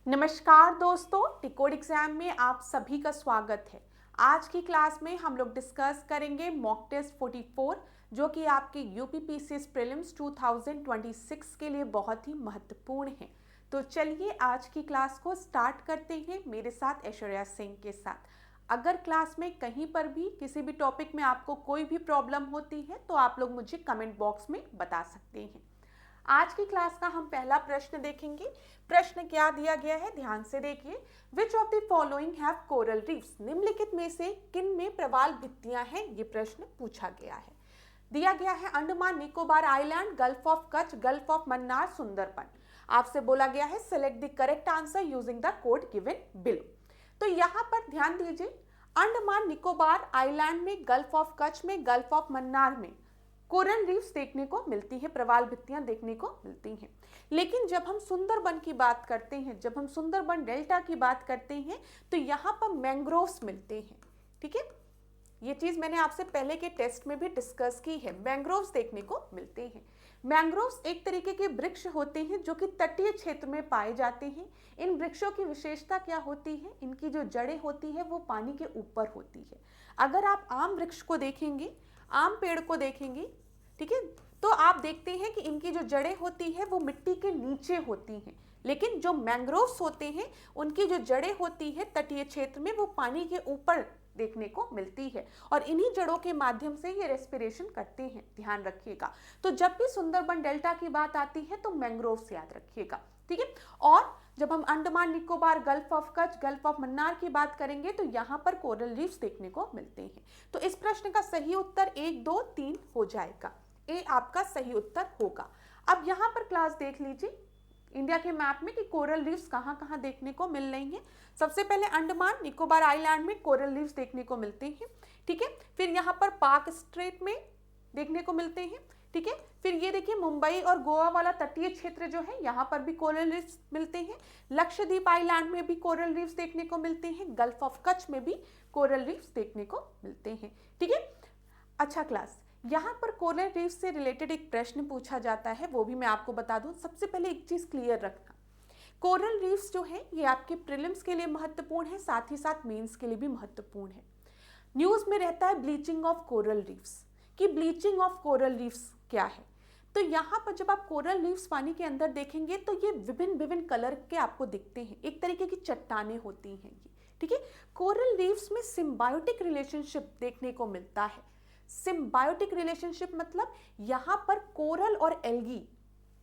नमस्कार दोस्तों, टिकोड एग्जाम में आप सभी का स्वागत है। आज की क्लास में हम लोग डिस्कस करेंगे मॉक टेस्ट 44 जो कि आपके यूपीपीसीएस प्रीलिम्स 2026 के लिए बहुत ही महत्वपूर्ण है। तो चलिए आज की क्लास को स्टार्ट करते हैं मेरे साथ ऐश्वर्या सिंह के साथ। अगर क्लास में कहीं पर भी किसी भी टॉपिक में आपको कोई भी प्रॉब्लम होती है तो आप लोग मुझे कमेंट बॉक्स में बता सकते हैं। आज की क्लास का हम पहला प्रश्न देखेंगे। प्रश्न क्या दिया गया है, ध्यान से देखिए। Which of the following have coral reefs? निम्नलिखित में से किन में प्रवाल भित्तियां हैं? ये प्रश्न पूछा गया है। दिया गया है Andaman Nicobar island, gulf of Kutch, gulf of Mannar, Sundarban. आपसे बोला गया है select the correct answer using the code given below. तो यहाँ पर ध्यान दीजिए, अंडमान निकोबार आइलैंड में, गल्फ ऑफ कच्छ में, गल्फ ऑफ मन्नार में कोरल रीफ्स देखने को मिलती है, प्रवाल भित्तियां देखने को मिलती हैं। लेकिन जब हम सुंदरबन की बात करते हैं, जब हम सुंदरबन डेल्टा की बात करते हैं तो यहाँ पर मैंग्रोव्स मिलते हैं। ठीक है, ये चीज मैंने आपसे पहले के टेस्ट में भी डिस्कस की है। मैंग्रोव्स देखने को मिलते हैं। मैंग्रोव्स एक तरीके के वृक्ष होते हैं जो कि तटीय क्षेत्र में पाए जाते हैं। इन वृक्षों की विशेषता क्या होती है? इनकी जो जड़ें होती है वो पानी के ऊपर होती है। अगर आप आम वृक्ष को देखेंगे, आम पेड़ को देखेंगे, ठीक है, तो आप देखते हैं कि इनकी जो जड़ें होती है वो मिट्टी के नीचे होती हैं। लेकिन जो मैंग्रोव्स होते हैं उनकी जो जड़ें होती है तटीय क्षेत्र में वो पानी के ऊपर देखने को मिलती है और इन्हीं जड़ों के माध्यम से ये रेस्पिरेशन करते हैं। ध्यान रखिएगा। तो जब भी सुंदरबन डेल्टा की बात आती है तो मैंग्रोव्स याद रखिएगा। ठीक है, और जब हम Andaman Nicobar, gulf of Kutch, gulf of Mannar की बात करेंगे तो यहाँ पर कोरल रीफ्स देखने को मिलते हैं। तो इस प्रश्न का सही उत्तर 1, 2, 3 हो जाएगा। ए आपका सही उत्तर होगा। अब यहाँ पर क्लास देख लीजिए इंडिया के मैप में कि कोरल रीफ्स कहाँ कहाँ देखने को मिल रही हैं। सबसे पहले अंडमान निकोबार आइलैंड में कोरल रीफ्स देखने को मिलते हैं। ठीक है, फिर यहाँ पर पाक स्ट्रेट में देखने को मिलते हैं। ठीक है, फिर ये देखिए मुंबई और गोवा वाला तटीय क्षेत्र जो है यहाँ पर भी कोरल रीफ्स मिलते हैं। लक्षद्वीप आइलैंड में भी कोरल रीफ्स देखने को मिलते हैं। गल्फ ऑफ कच्छ में भी कोरल रीफ्स देखने को मिलते हैं। ठीक है, अच्छा क्लास, यहाँ पर कोरल रीफ्स से रिलेटेड एक प्रश्न पूछा जाता है, वो भी मैं आपको बता दूं। सबसे पहले एक चीज क्लियर रखना, कोरल रीफ्स जो है ये आपके प्रीलिम्स के लिए महत्वपूर्ण है, साथ ही साथ मेंस के लिए भी महत्वपूर्ण है। न्यूज में रहता है ब्लीचिंग ऑफ कोरल रीफ्स, कि ब्लीचिंग ऑफ कोरल रीफ्स क्या है। तो यहाँ पर जब आप कोरल रीफ्स पानी के अंदर देखेंगे तो ये विभिन्न विभिन्न कलर के आपको दिखते हैं, एक तरीके की चट्टानें होती हैं ये। ठीक है, कोरल रीफ्स में सिम्बायोटिक रिलेशनशिप देखने को मिलता है। सिम्बायोटिक रिलेशनशिप मतलब यहाँ पर कोरल और एल्गी,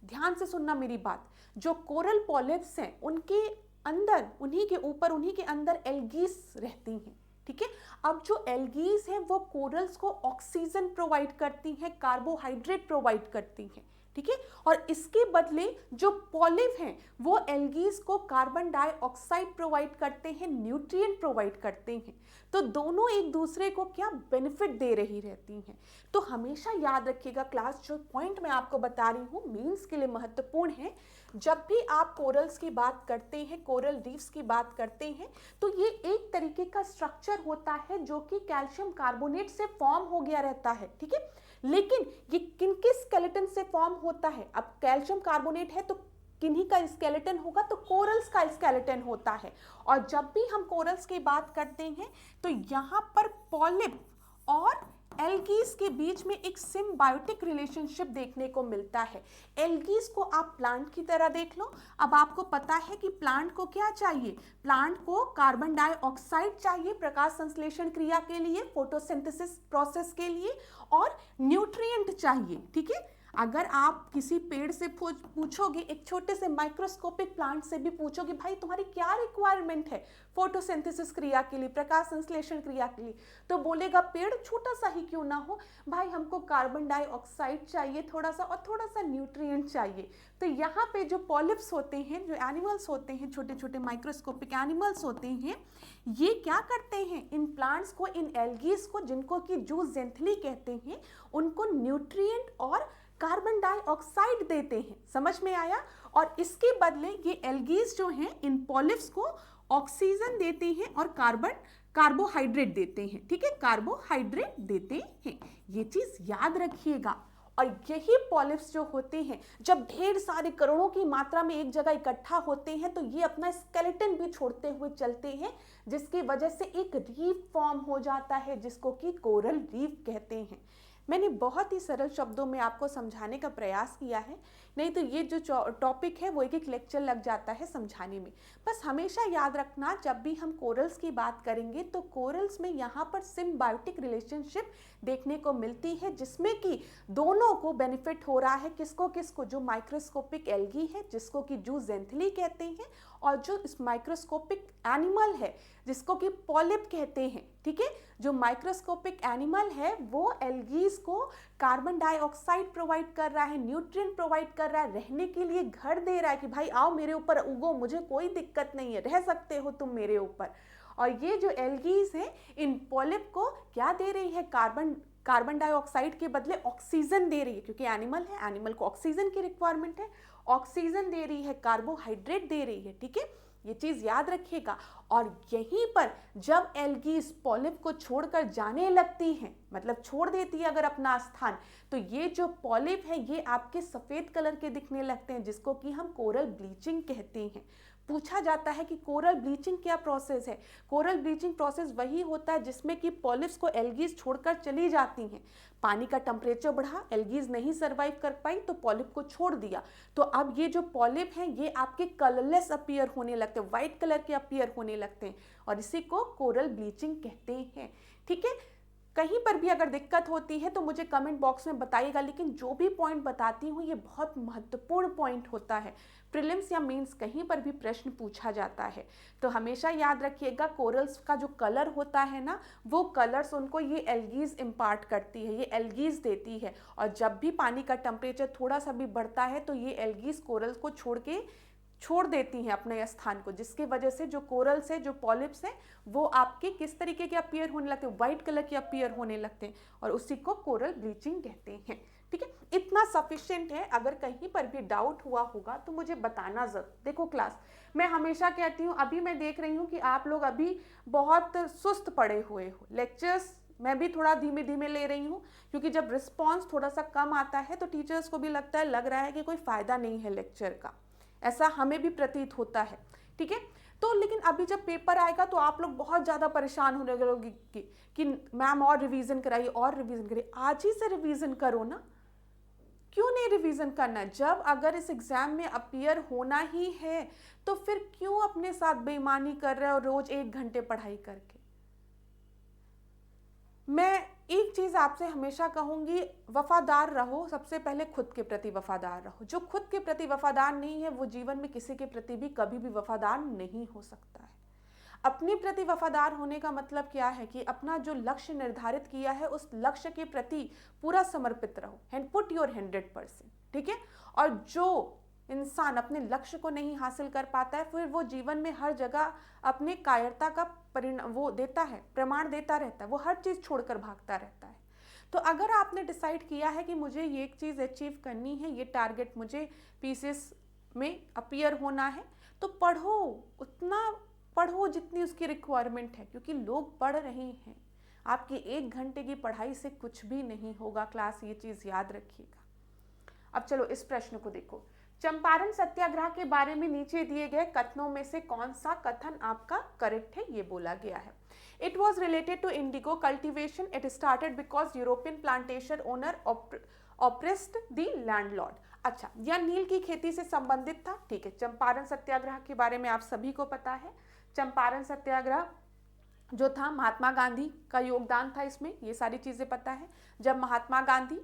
ध्यान से सुनना मेरी बात, जो कोरल पॉलिप्स हैं उनके अंदर, उन्हीं के ऊपर, उन्हीं के अंदर एल्गीज रहती हैं। ठीक है, अब जो एल्गीज हैं वो कोरल्स को ऑक्सीजन प्रोवाइड करती हैं, कार्बोहाइड्रेट प्रोवाइड करती हैं। ठीक है, और इसके बदले जो पॉलिप हैं वो एल्गीज को कार्बन डाइऑक्साइड प्रोवाइड करते हैं, न्यूट्रिएंट प्रोवाइड करते हैं। तो दोनों एक दूसरे को क्या बेनिफिट दे रही रहती हैं। तो हमेशा याद रखिएगा क्लास, जो पॉइंट मैं आपको बता रही हूँ मीन्स के लिए महत्वपूर्ण है। जब भी आप कोरल्स की बात करते हैं, कोरल रीफ्स की बात करते हैं, तो ये एक तरीके का स्ट्रक्चर होता है जो कि कैल्शियम कार्बोनेट से फॉर्म हो गया रहता है। ठीक है, लेकिन ये किनके स्केलेटन से फॉर्म होता है? अब कैल्शियम कार्बोनेट है तो किन्हीं का स्केलेटन होगा, तो कोरल्स का स्केलेटन होता है। और जब भी हम कोरल्स की बात करते हैं तो यहाँ पर पॉलिप और एल्गीज के बीच में एक सिम्बायोटिक रिलेशनशिप देखने को मिलता है। एल्गीज को आप प्लांट की तरह देख लो। अब आपको पता है कि प्लांट को क्या चाहिए? प्लांट को कार्बन डाइऑक्साइड चाहिए प्रकाश संश्लेषण क्रिया के लिए, फोटोसिंथेसिस प्रोसेस के लिए, और न्यूट्रिएंट चाहिए। ठीक है, अगर आप किसी पेड़ से पूछोगे, एक छोटे से माइक्रोस्कोपिक प्लांट से भी पूछोगे भाई तुम्हारी क्या रिक्वायरमेंट है फोटोसिंथेसिस क्रिया के लिए, प्रकाश संश्लेषण क्रिया के लिए, तो बोलेगा पेड़ छोटा सा ही क्यों ना हो भाई, हमको कार्बन डाइऑक्साइड चाहिए थोड़ा सा और थोड़ा सा न्यूट्रिएंट चाहिए। तो यहाँ पे जो पॉलिप्स होते हैं, जो एनिमल्स होते हैं, छोटे छोटे माइक्रोस्कोपिक एनिमल्स होते हैं, ये क्या करते हैं? इन प्लांट्स को, इन एल्गीज को, जिनको कि जूजेंथली कहते हैं, उनको न्यूट्रिएंट और कार्बन डाइऑक्साइड देते हैं। समझ में आया? और इसके बदले ये एल्गीज जो हैं इन पॉलिप्स को ऑक्सीजन देते हैं और कार्बोहाइड्रेट देते हैं। ठीक है, कार्बोहाइड्रेट देते हैं, ये चीज याद रखिएगा। और यही पॉलिप्स जो होते हैं जब ढेर सारे करोड़ों की मात्रा में एक जगह इकट्ठा होते हैं तो ये अपना स्केलेटन भी छोड़ते हुए चलते हैं, जिसकी वजह से एक रीफ फॉर्म हो जाता है जिसको कि कोरल रीफ कहते हैं। मैंने बहुत ही सरल शब्दों में आपको समझाने का प्रयास किया है, नहीं तो ये जो टॉपिक है वो एक लेक्चर लग जाता है समझाने में। बस हमेशा याद रखना, जब भी हम कोरल्स की बात करेंगे तो कोरल्स में यहाँ पर सिम्बायोटिक रिलेशनशिप देखने को मिलती है, जिसमें कि दोनों को बेनिफिट हो रहा है। किसको किसको? जो माइक्रोस्कोपिक एल्गी है जिसको कि जूजेंथली कहते हैं, और जो इस माइक्रोस्कोपिक एनिमल है जिसको कि पॉलिप कहते हैं। ठीक है, जो माइक्रोस्कोपिक एनिमल है वो एल्गीज को कार्बन डाइऑक्साइड प्रोवाइड कर रहा है, न्यूट्रिएंट प्रोवाइड कर रहा है, रहने के लिए घर दे रहा है कि भाई आओ मेरे ऊपर उगो, मुझे कोई दिक्कत नहीं है, रह सकते हो तुम मेरे ऊपर। और ये जो एल्गीज हैं इन पॉलिप को क्या दे रही है? कार्बन डाइऑक्साइड के बदले ऑक्सीजन दे रही है, क्योंकि एनिमल है, एनिमल को ऑक्सीजन की रिक्वायरमेंट है। ऑक्सीजन दे रही है, कार्बोहाइड्रेट दे रही है। ठीक है, ये चीज याद रखिएगा। और यहीं पर जब एल्गीज पॉलिप को छोड़कर जाने लगती हैं, मतलब छोड़ देती है अगर अपना स्थान, तो ये जो पॉलिप है ये आपके सफेद कलर के दिखने लगते हैं, जिसको कि हम कोरल ब्लीचिंग कहते हैं। पूछा जाता है कि कोरल ब्लीचिंग क्या प्रोसेस है? कोरल ब्लीचिंग प्रोसेस वही होता है जिसमें कि पॉलिप्स को एल्गीज छोड़कर चली जाती हैं। पानी का टेम्परेचर बढ़ा, एल्गीज नहीं सर्वाइव कर पाई तो पॉलिप को छोड़ दिया, तो अब ये जो पॉलिप हैं ये आपके कलरलेस अपीयर होने लगते हैं, व्हाइट कलर के अपीयर होने लगते हैं, और इसी को कोरल ब्लीचिंग कहते हैं। ठीक है, कहीं पर भी अगर दिक्कत होती है तो मुझे कमेंट बॉक्स में बताइएगा, लेकिन जो भी पॉइंट बताती हूँ ये बहुत महत्वपूर्ण पॉइंट होता है। प्रीलिम्स या मेंस कहीं पर भी प्रश्न पूछा जाता है तो हमेशा याद रखिएगा, कोरल्स का जो कलर होता है ना, वो कलर्स उनको ये एल्गीज इम्पार्ट करती है, ये एल्गीज देती है। और जब भी पानी का टेम्परेचर थोड़ा सा भी बढ़ता है तो ये एल्गीज कोरल्स को छोड़ देती हैं अपने स्थान को, जिसकी वजह से जो कोरल्स है, जो पॉलिप्स हैं, वो आपके किस तरीके के अपीयर होने लगते हैं? व्हाइट कलर के अपीयर होने लगते हैं, और उसी को कोरल ब्लीचिंग कहते हैं। ठीक है, इतना सफिशिएंट है। अगर कहीं पर भी डाउट हुआ होगा तो मुझे बताना जरूर। देखो क्लास, मैं हमेशा कहती हूँ, अभी मैं देख रही हूँ कि आप लोग अभी बहुत सुस्त पड़े हुए हो। लेक्चर्स मैं भी थोड़ा धीमे धीमे ले रही हूँ, क्योंकि जब रिस्पॉन्स थोड़ा सा कम आता है तो टीचर्स को भी लग रहा है कि कोई फायदा नहीं है लेक्चर का, ऐसा हमें भी प्रतीत होता है। ठीक है, तो लेकिन अभी जब पेपर आएगा तो आप लोग बहुत ज़्यादा परेशान होने लगोगे कि मैम और रिवीजन कराइए, और रिवीजन करिए। आज ही से रिवीजन करो ना, क्यों नहीं रिवीजन करना? जब अगर इस एग्जाम में अपीयर होना ही है तो फिर क्यों अपने साथ बेईमानी कर रहे हो रोज 1 घंटे पढ़ाई करके? मैं एक चीज आपसे हमेशा कहूंगी, वफादार रहो। सबसे पहले खुद के प्रति वफादार रहो। जो खुद के प्रति वफादार नहीं है वो जीवन में किसी के प्रति भी कभी भी वफादार नहीं हो सकता है। अपने प्रति वफादार होने का मतलब क्या है कि अपना जो लक्ष्य निर्धारित किया है उस लक्ष्य के प्रति पूरा समर्पित रहो, एंड पुट योर 100%। ठीक है, और जो इंसान अपने लक्ष्य को नहीं हासिल कर पाता है फिर वो जीवन में हर जगह अपने कायरता का परिणाम वो देता है, प्रमाण देता रहता है, वो हर चीज छोड़कर भागता रहता है। तो अगर आपने डिसाइड किया है कि मुझे ये एक चीज अचीव करनी है, ये टारगेट मुझे पीसीएस में अपीयर होना है, तो पढ़ो, उतना पढ़ो जितनी उसकी रिक्वायरमेंट है, क्योंकि लोग पढ़ रहे हैं। आपकी 1 घंटे की पढ़ाई से कुछ भी नहीं होगा क्लास, ये चीज याद रखिएगा। अब चलो इस प्रश्न को देखो, चंपारण सत्याग्रह के बारे में नीचे दिए गए कथनों में से कौन सा कथन आपका करेक्ट है? ये बोला गया है, it was related to indigo cultivation, it started because European plantation owner oppressed the landlord. अच्छा, यह नील की खेती से संबंधित था। ठीक है, चंपारण सत्याग्रह के बारे में आप सभी को पता है। चंपारण सत्याग्रह जो था, महात्मा गांधी का योगदान था इसमें, ये सारी चीजें पता है। जब महात्मा गांधी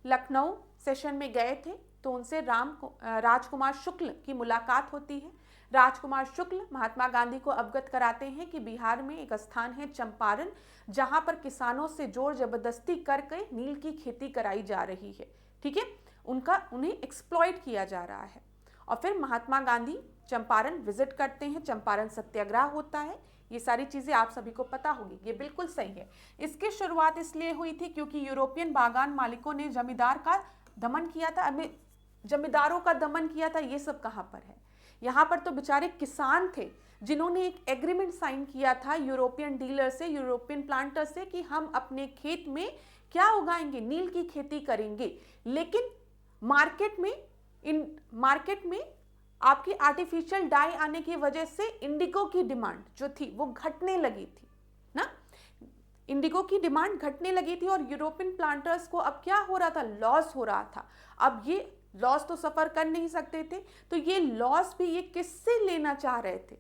लखनऊ सेशन में गए थे तो उनसे राजकुमार शुक्ल की मुलाकात होती है। राजकुमार शुक्ल महात्मा गांधी को अवगत कराते हैं कि बिहार में एक स्थान है चंपारण, जहां पर किसानों से जोर जबरदस्ती करके नील की खेती कराई जा रही है। ठीक है, उन्हें एक्सप्लॉइट किया जा रहा है। और फिर महात्मा गांधी चंपारण विजिट करते हैं, चंपारण सत्याग्रह होता है। ये सारी चीजें आप सभी को पता होगी, ये बिल्कुल सही है। इसकी शुरुआत इसलिए हुई थी क्योंकि यूरोपियन बागान मालिकों ने जमींदार का दमन किया था। अब जमींदारों का दमन किया था, ये सब कहाँ पर है? यहाँ पर तो बेचारे किसान थे जिन्होंने एक एग्रीमेंट साइन किया था यूरोपियन डीलर से, यूरोपियन प्लांटर से, कि हम अपने खेत में क्या उगाएंगे? नील की खेती करेंगे। लेकिन मार्केट में आपकी आर्टिफिशियल डाई आने की वजह से इंडिगो की डिमांड जो थी वो घटने लगी थी ना, इंडिगो की डिमांड घटने लगी थी और यूरोपियन प्लांटर्स को अब क्या हो रहा था? लॉस हो रहा था। अब ये लॉस तो सफर कर नहीं सकते थे, तो ये लॉस भी ये किससे लेना चाह रहे थे?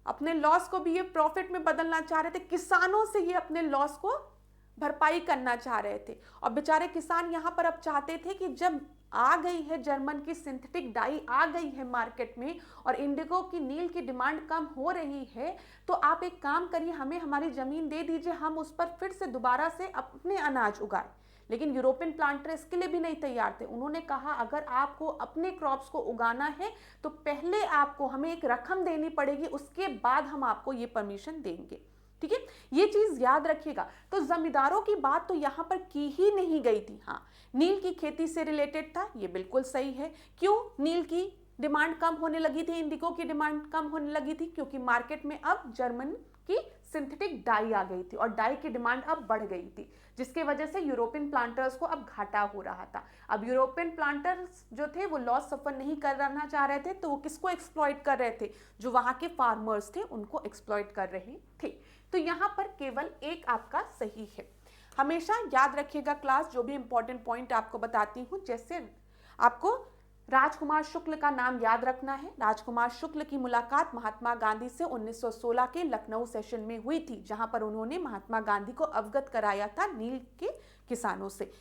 अपने लॉस को भी ये प्रॉफिट में बदलना चाह रहे थे, किसानों से ये अपने लॉस को भरपाई करना चाह रहे थे। और बेचारे किसान यहाँ पर अब चाहते थे कि जब आ गई है जर्मन की सिंथेटिक डाई आ गई है मार्केट में और इंडिगो की नील की डिमांड कम हो रही है, तो आप एक काम करिए, हमें हमारी जमीन दे दीजिए, हम उस पर फिर से दोबारा से अपने अनाज उगाए। लेकिन यूरोपियन प्लांटर इसके लिए भी नहीं तैयार थे। उन्होंने कहा अगर आपको अपने क्रॉप्स को उगाना है तो पहले आपको हमें एक रकम देनी पड़ेगी, उसके बाद हम आपको ये परमिशन देंगे। ठीक है, ये चीज याद रखिएगा। तो जमींदारों की बात तो यहाँ पर की ही नहीं गई थी। हाँ, नील की खेती से रिलेटेड था, ये बिल्कुल सही है। क्यों नील की डिमांड कम होने लगी थी, इंडिगो की डिमांड कम होने लगी थी? क्योंकि मार्केट में अब जर्मन की सिंथेटिक डाई आ गई थी और डाई की डिमांड अब बढ़ गई थी, जिसके वजह से यूरोपियन प्लांटर्स को अब घाटा हो रहा था। अब यूरोपियन प्लांटर्स जो थे वो लॉस सफर नहीं करना चाह रहे थे, तो वो किसको एक्सप्लॉइट कर रहे थे? जो वहां के फार्मर्स थे उनको एक्सप्लॉइट कर रहे थे। तो यहाँ पर केवल एक आपका सही है। हमेशा याद रखिएगा क्लास, जो भी इंपॉर्टेंट पॉइंट आपको बताती हूँ, जैसे आपको राजकुमार शुक्ल का नाम याद रखना है। राजकुमार शुक्ल की मुलाकात महात्मा गांधी से 1916 के लखनऊ सेशन में हुई थी, जहां पर उन्होंने महात्मा गांधी को अवगत कराया था नील के किसानों से,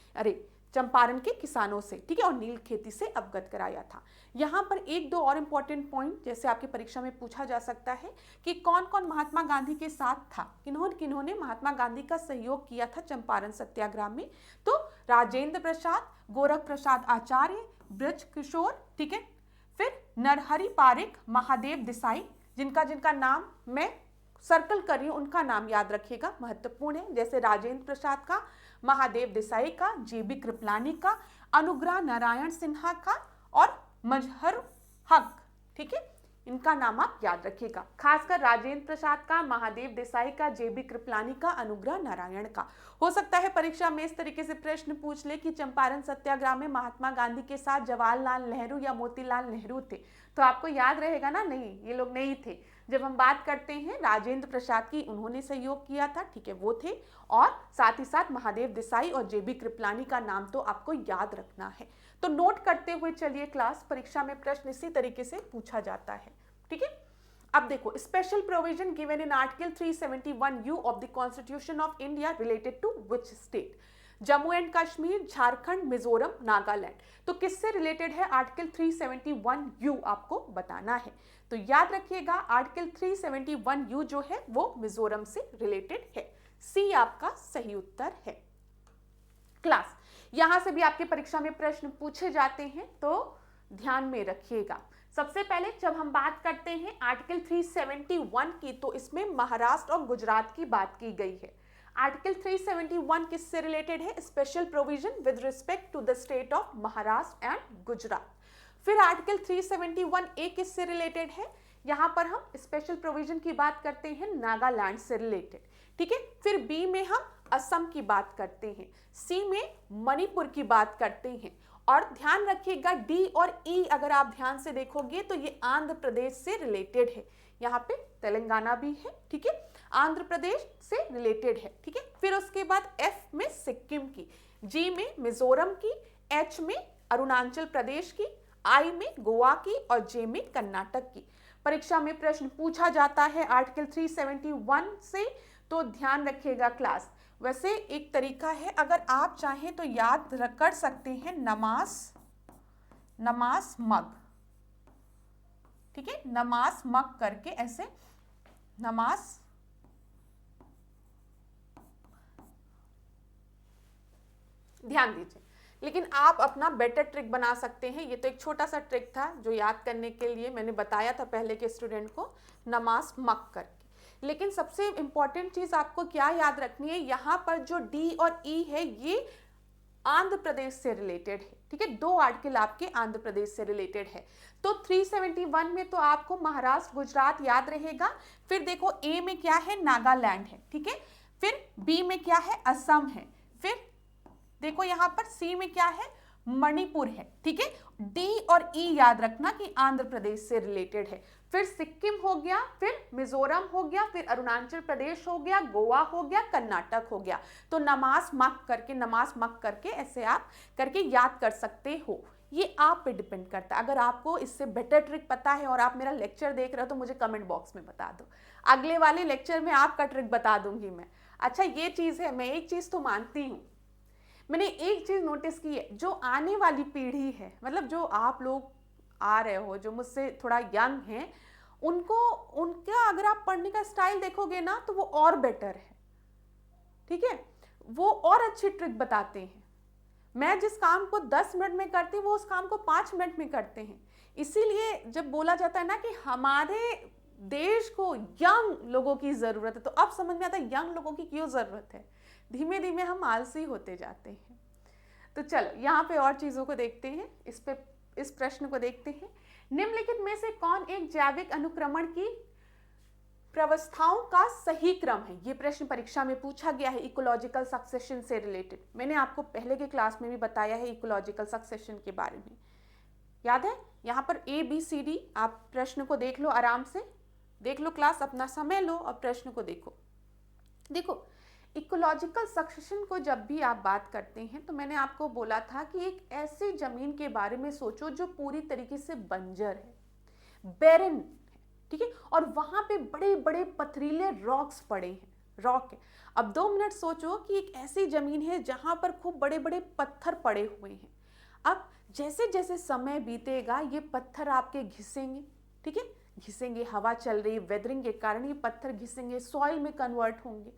चंपारण के किसानों से, ठीक है, और नील खेती से अवगत कराया था। यहाँ पर एक दो और इम्पॉर्टेंट पॉइंट जैसे आपकी परीक्षा में पूछा जा सकता है कि कौन कौन महात्मा गांधी के साथ था, किन्होंने महात्मा गांधी का सहयोग किया था चंपारण सत्याग्रह में? तो राजेंद्र प्रसाद, गोरख प्रसाद आचार्य, ब्रज किशोर, ठीक है, फिर नरहरि पारिक, महादेव देसाई, जिनका नाम मैं सर्कल कर रही हूं उनका नाम याद रखिएगा, महत्वपूर्ण है। जैसे राजेंद्र प्रसाद का, महादेव देसाई का, जेबी कृपलानी का, अनुग्रह नारायण सिन्हा का और मजहर हक, ठीक है, इनका नाम आप याद रखिएगा। खासकर राजेंद्र प्रसाद का, महादेव देसाई का, जेबी कृपलानी का, अनुग्रह नारायण का। हो सकता है परीक्षा में इस तरीके से प्रश्न पूछ ले कि चंपारण सत्याग्रह में महात्मा गांधी के साथ जवाहरलाल नेहरू या मोतीलाल नेहरू थे, तो आपको याद रहेगा ना, नहीं ये लोग नहीं थे। जब हम बात करते हैं राजेंद्र प्रसाद की, उन्होंने सहयोग किया था, ठीक है, वो थे, और साथ ही साथ महादेव देसाई और जेबी कृपलानी का नाम तो आपको याद रखना है। तो नोट करते हुए चलिए क्लास, परीक्षा में प्रश्न इसी तरीके से पूछा जाता है, ठीक है। अब देखो, special provision given in article 371U of the constitution of India related to which state? Jammu and Kashmir, Jharkhand, Mizoram, Nagaland. तो किससे रिलेटेड है आर्टिकल 371U आपको बताना है। तो याद रखिएगा आर्टिकल 371U जो है वो मिजोरम से रिलेटेड है। सी आपका सही उत्तर है। क्लास, यहां से भी आपके परीक्षा में प्रश्न पूछे जाते हैं, तो ध्यान में रखिएगा। सबसे पहले जब हम बात करते हैं आर्टिकल 371 की, तो इसमें महाराष्ट्र और गुजरात की बात की गई है। आर्टिकल 371 किससे रिलेटेड है? Special provision with respect to the state of Maharashtra and Gujarat. फिर आर्टिकल 371A किससे रिलेटेड है? यहां पर हम स्पेशल प्रोविजन की बात करते हैं नागालैंड से रिलेटेड, ठीक है। फिर बी में हम असम की बात करते हैं, सी में मणिपुर की बात करते हैं, और ध्यान रखिएगा डी और ई अगर आप ध्यान से देखोगे तो ये आंध्र प्रदेश से रिलेटेड है। यहाँ पे तेलंगाना भी है, ठीक है, आंध्र प्रदेश से रिलेटेड है, ठीक है। फिर उसके बाद एफ में सिक्किम की, जी में मिजोरम की, एच में अरुणाचल प्रदेश की, आई में गोवा की और जे में कर्नाटक की। परीक्षा में प्रश्न पूछा जाता है आर्टिकल 371 से, तो ध्यान रखिएगा क्लास। वैसे एक तरीका है, अगर आप चाहें तो याद कर सकते हैं नमाज मग, ठीक है, नमाज मग करके ऐसे नमाज, ध्यान दीजिए। लेकिन आप अपना बेटर ट्रिक बना सकते हैं। ये तो एक छोटा सा ट्रिक था जो याद करने के लिए मैंने बताया था पहले के स्टूडेंट को, नमाज मग करके। लेकिन सबसे इंपॉर्टेंट चीज आपको क्या याद रखनी है, यहाँ पर जो डी और ई है ये आंध्र प्रदेश से रिलेटेड है, ठीक है, दो आर्टिकल आपके आंध्र प्रदेश से रिलेटेड है। तो 371 में तो आपको महाराष्ट्र गुजरात याद रहेगा। फिर देखो ए में क्या है, नागालैंड है, ठीक है, फिर बी में क्या है, असम है, फिर देखो यहाँ पर सी में क्या है, मणिपुर है, ठीक है। डी और ई याद रखना कि आंध्र प्रदेश से रिलेटेड है। फिर सिक्किम हो गया, फिर मिजोरम हो गया, फिर अरुणाचल प्रदेश हो गया, गोवा हो गया, कर्नाटक हो गया। तो नमाज मक करके ऐसे आप करके याद कर सकते हो। ये आप पे डिपेंड करता है। अगर आपको इससे बेटर ट्रिक पता है और आप मेरा लेक्चर देख रहे हो तो मुझे कमेंट बॉक्स में बता दो, अगले वाले लेक्चर में आपका ट्रिक बता दूंगी मैं। अच्छा ये चीज है, मैं एक चीज तो मानती हूँ, मैंने एक चीज नोटिस की है, जो आने वाली पीढ़ी है, मतलब जो आप लोग आ रहे हो, जो मुझसे थोड़ा यंग हैं, उनको उनका अगर आप पढ़ने का स्टाइल देखोगे ना तो वो और बेटर है, ठीक है। वो और अच्छी ट्रिक बताते हैं। मैं जिस काम को 10 मिनट में करती हूँ वो उस काम को 5 मिनट में करते हैं। इसीलिए जब बोला जाता है ना कि हमारे देश को यंग लोगों की जरूरत है, तो अब समझ में आता है यंग लोगों की क्यों जरूरत है। धीमे धीमे हम आलसी होते जाते हैं। तो चलो यहाँ पे और चीजों को देखते हैं, इस प्रश्न को देखते हैं। निम्नलिखित में से कौन एक जैविक अनुक्रमण की प्रवस्थाओं का सही क्रम है। ये प्रश्न परीक्षा में पूछा गया है इकोलॉजिकल सक्सेशन से रिलेटेड। मैंने आपको पहले के क्लास में भी बताया है इकोलॉजिकल सक्सेशन के बारे में, याद है। यहाँ पर ABCD आप प्रश्न को देख लो, आराम से देख लो, क्लास अपना समय लो और प्रश्न को देखो। देखो इकोलॉजिकल सक्सेशन को जब भी आप बात करते हैं तो मैंने आपको बोला था कि एक ऐसी जमीन के बारे में सोचो जो पूरी तरीके से बंजर है, बैरन, ठीक है, और वहां पे बड़े बड़े पथरीले रॉक्स पड़े हैं, रॉक है। अब 2 मिनट सोचो कि एक ऐसी जमीन है जहां पर खूब बड़े बड़े पत्थर पड़े हुए हैं। अब जैसे जैसे समय बीतेगा ये पत्थर आपके घिसेंगे, ठीक है, घिसेंगे, हवा चल रही है, वेदरिंग के कारण ये पत्थर घिसेंगे, सॉइल में कन्वर्ट होंगे।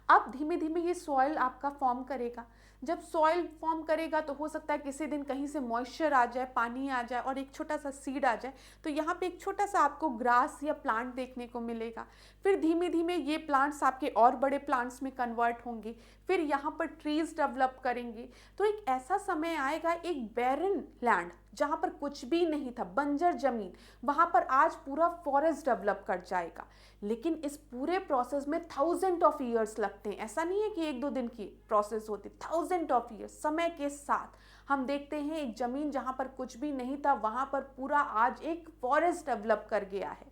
अब धीमे धीमे ये सॉइल आपका फॉर्म करेगा। जब सॉइल फॉर्म करेगा तो हो सकता है किसी दिन कहीं से मॉइस्चर आ जाए, पानी आ जाए और एक छोटा सा सीड आ जाए, तो यहाँ पे एक छोटा सा आपको ग्रास या प्लांट देखने को मिलेगा। फिर धीमे धीमे ये प्लांट्स आपके और बड़े प्लांट्स में कन्वर्ट होंगे, फिर यहाँ पर ट्रीज डेवलप करेंगे। तो एक ऐसा समय आएगा, एक बैरन लैंड जहाँ पर कुछ भी नहीं था, बंजर जमीन, वहाँ पर आज पूरा फॉरेस्ट डेवलप कर जाएगा। लेकिन इस पूरे प्रोसेस में 1000 ऑफ ईयर्स लगते हैं। ऐसा नहीं है कि 1-2 दिन की प्रोसेस होती, 1000 ऑफ ईयर्स। समय के साथ हम देखते हैं एक जमीन जहां पर कुछ भी नहीं था वहां पर पूरा आज एक फॉरेस्ट डेवलप कर गया है।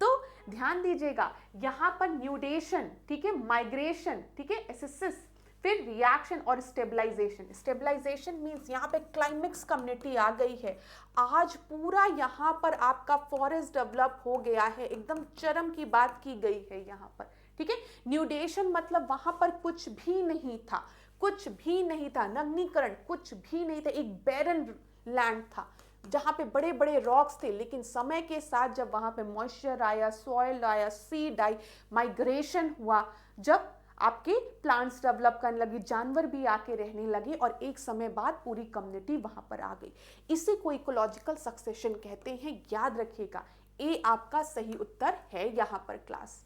तो ध्यान दीजिएगा यहाँ पर न्यूडेशन, ठीक है, माइग्रेशन, ठीक है, एसिसिस, फिर रिएक्शन और स्टेबलाइजेशन। स्टेबलाइजेशन मींस यहाँ पे क्लाइमेक्स कम्युनिटी आ गई है, आज पूरा यहाँ पर आपका फॉरेस्ट डेवलप हो गया है, एकदम चरम की बात की गई है यहाँ पर, ठीक है। न्यूडेशन मतलब वहां पर कुछ भी नहीं था, कुछ भी नहीं था, नग्नीकरण कुछ भी नहीं था, एक बैरन लैंड था जहाँ पे बड़े बड़े रॉक्स थे। लेकिन समय के साथ जब वहां पे मॉइस्चर आया, सॉइल आया, सीड आई, माइग्रेशन हुआ, जब आपके प्लांट्स डेवलप करने लगी, जानवर भी आके रहने लगे और एक समय बाद पूरी कम्युनिटी वहां पर आ गई। इसी को इकोलॉजिकल सक्सेशन कहते हैं, याद रखिएगा। ए आपका सही उत्तर है यहाँ पर। क्लास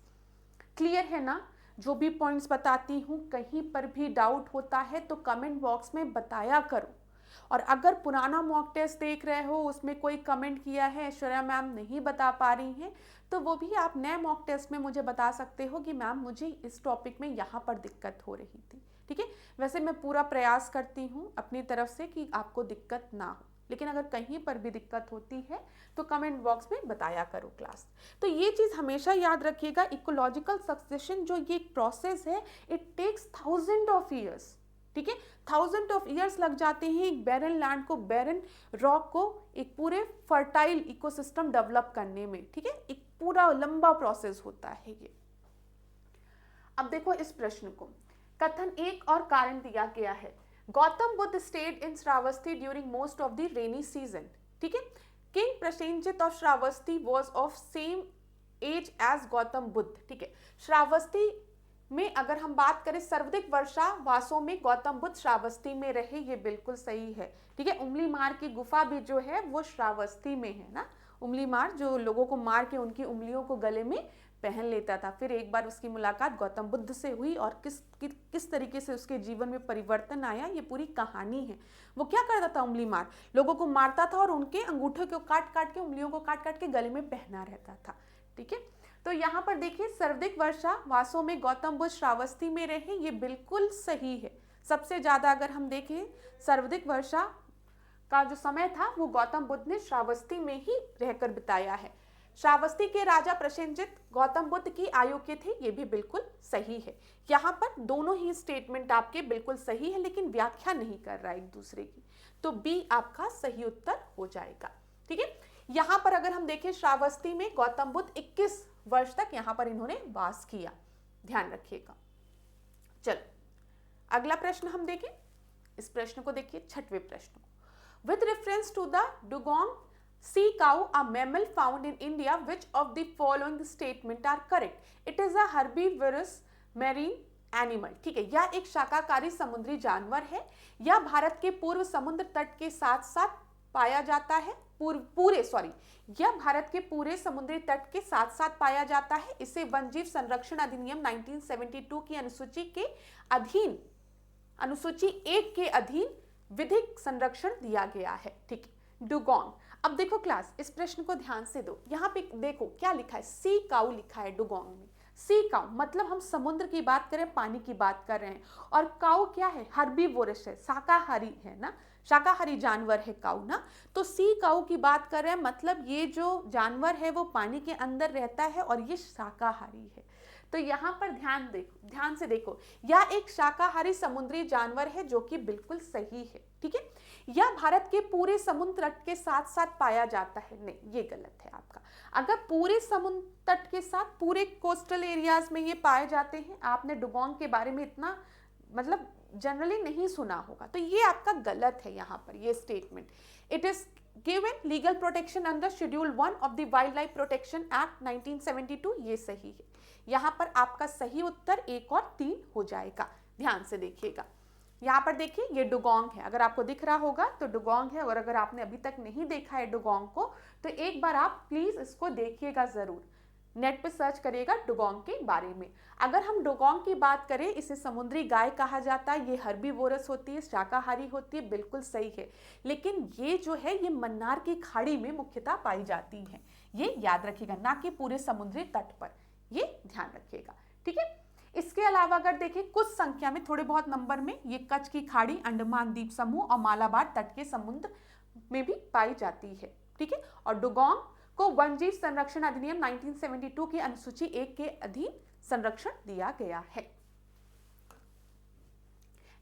क्लियर है ना। जो भी पॉइंट्स बताती हूँ कहीं पर भी डाउट होता है तो कमेंट बॉक्स में बताया करो। और अगर पुराना मॉक टेस्ट देख रहे हो उसमें कोई कमेंट किया है ऐश्वर्या मैम नहीं बता पा रही हैं, तो वो भी आप नए मॉक टेस्ट में मुझे बता सकते हो कि मैम मुझे इस टॉपिक में यहाँ पर दिक्कत हो रही थी, ठीक है। वैसे मैं पूरा प्रयास करती हूँ अपनी तरफ से कि आपको दिक्कत ना हो, लेकिन अगर कहीं पर भी दिक्कत होती है तो कमेंट बॉक्स में बताया करो क्लास। तो ये चीज़ हमेशा याद रखिएगा, इकोलॉजिकल सक्सेशन जो ये एक प्रोसेस है, इट टेक्स 1000 ऑफ ईयर्स, ठीक है। 1000 ऑफ ईयर्स लग जाते हैं एक बैरन लैंड को, बैरन रॉक को एक पूरे फर्टाइल इकोसिस्टम डेवलप करने में, ठीक है। एक पूरा लंबा प्रोसेस होता है ये। अब देखो इस प्रश्न को, कथन एक और कारण दिया गया है, Gautam Buddha stayed in Shravasti during most of the rainy season, ठीक है। King Prasenjit of Shravasti was of same age as Gautam Buddha, ठीक है। श्रावस्ती में अगर हम बात करें सर्वाधिक वर्षा वासों में गौतम बुद्ध श्रावस्ती में रहे, ये बिल्कुल सही है, ठीक है। उंगली मार की गुफा भी जो है वो श्रावस्ती में है ना। उंगली मार जो लोगों को मार के उनकी उंगलियों को गले में पहन लेता था। फिर एक बार उसकी मुलाकात गौतम बुद्ध से हुई और किस तरीके से उसके जीवन में परिवर्तन आया, ये पूरी कहानी है। वो क्या करता था, उंगली मार लोगों को मारता था और उनके अंगूठे को काट काट के, उंगलियों को काट काट के गले में पहना रहता था, ठीक है। तो यहाँ पर देखिए सर्वाधिक वर्षा वासों में गौतम बुद्ध श्रावस्ती में रहे, ये बिल्कुल सही है, सबसे ज्यादा अगर हम देखें सर्वाधिक वर्षा का जो समय था वो गौतम बुद्ध ने श्रावस्ती में ही रहकर बिताया है। श्रावस्ती के राजा प्रसेनजित गौतम बुद्ध की आयु के थे, ये भी बिल्कुल सही है। यहाँ पर दोनों ही स्टेटमेंट आपके बिल्कुल सही है, लेकिन व्याख्या नहीं कर रहा है एक दूसरे की, तो बी आपका सही उत्तर हो जाएगा। ठीक है, यहाँ पर अगर हम देखें श्रावस्ती में गौतम बुद्ध 21 वर्ष तक यहाँ पर इन्होंने वास किया, ध्यान रखिएगा। चलो अगला प्रश्न हम देखें, इस प्रश्न को देखिए, छठवें प्रश्न को। With reference to the dugong sea cow, a mammal found in India, which of the following statement are correct? It is a herbivorous marine animal. ठीक है, यह एक शाकाहारी समुद्री जानवर है। यह भारत के पूर्व समुद्र तट के साथ साथ पाया जाता है। यह भारत के पूरे समुद्री तट के साथ साथ पाया जाता है। इसे वन्यजीव संरक्षण अधिनियम 1972 की अनुसूची के अधीन, अनुसूची 1 के अधीन विधिक संरक्षण दिया गया है। ठीक है, डुगोंग। अब देखो क्लास, इस प्रश्न को ध्यान से दो, यहाँ पे देखो क्या लिखा है, सी काउ लिखा है डुगोंग में। सी काउ मतलब हम समुद्र की बात करें, पानी की बात कर रहे हैं, और काउ क्या है, हर्बीवोरस है, शाकाहारी है ना, शाकाहारी जानवर है काउ ना। तो सी काउ की बात कर रहे हैं, मतलब ये जो जानवर है वो पानी के अंदर रहता है और ये शाकाहारी है। तो यहाँ पर ध्यान से देखो, यह एक शाकाहारी समुद्री जानवर है, जो कि बिल्कुल सही है। ठीक है, यह भारत के पूरे समुद्र तट के साथ साथ पाया जाता है, नहीं ये गलत है आपका। अगर पूरे समुद्र तट के साथ, पूरे कोस्टल एरियाज में ये पाए जाते हैं, आपने डुगोंग के बारे में इतना मतलब जनरली नहीं सुना होगा, तो ये आपका गलत है यहाँ पर ये statement. It is given legal protection under schedule 1 of the wild life protection act 1972, ये सही है। यहाँ पर आपका सही उत्तर 1 और 3 हो जाएगा, ध्यान से देखिएगा। यहाँ पर देखिए ये डुगोंग है, अगर आपको दिख रहा होगा तो डुगोंग है, और अगर आपने अभी तक नहीं देखा है डुगोंग को तो एक बार आप प्लीज इसको देखिएगा जरूर, नेट पे सर्च करिएगा डुगोंग के बारे में। अगर हम डुगोंग की बात करें, इसे समुद्री गाय कहा जाता है, ये हर्बीवोरस होती है, शाकाहारी होती है, बिल्कुल सही है। लेकिन ये जो है ये मन्नार की खाड़ी में मुख्यतः पाई जाती है, ये याद रखिएगा, ना कि पूरे समुद्री तट पर, ये ध्यान रखिएगा। ठीक है, इसके अलावा अगर देखें कुछ संख्या में, थोड़े बहुत नंबर में, ये कच्छ की खाड़ी, अंडमान द्वीप समूह और मालाबार तट के समुद्र में भी पाई जाती है। ठीक है, और डुगोंग को वन्यजीव संरक्षण अधिनियम 1972 की अनुसूची 1 के अधीन संरक्षण दिया गया है।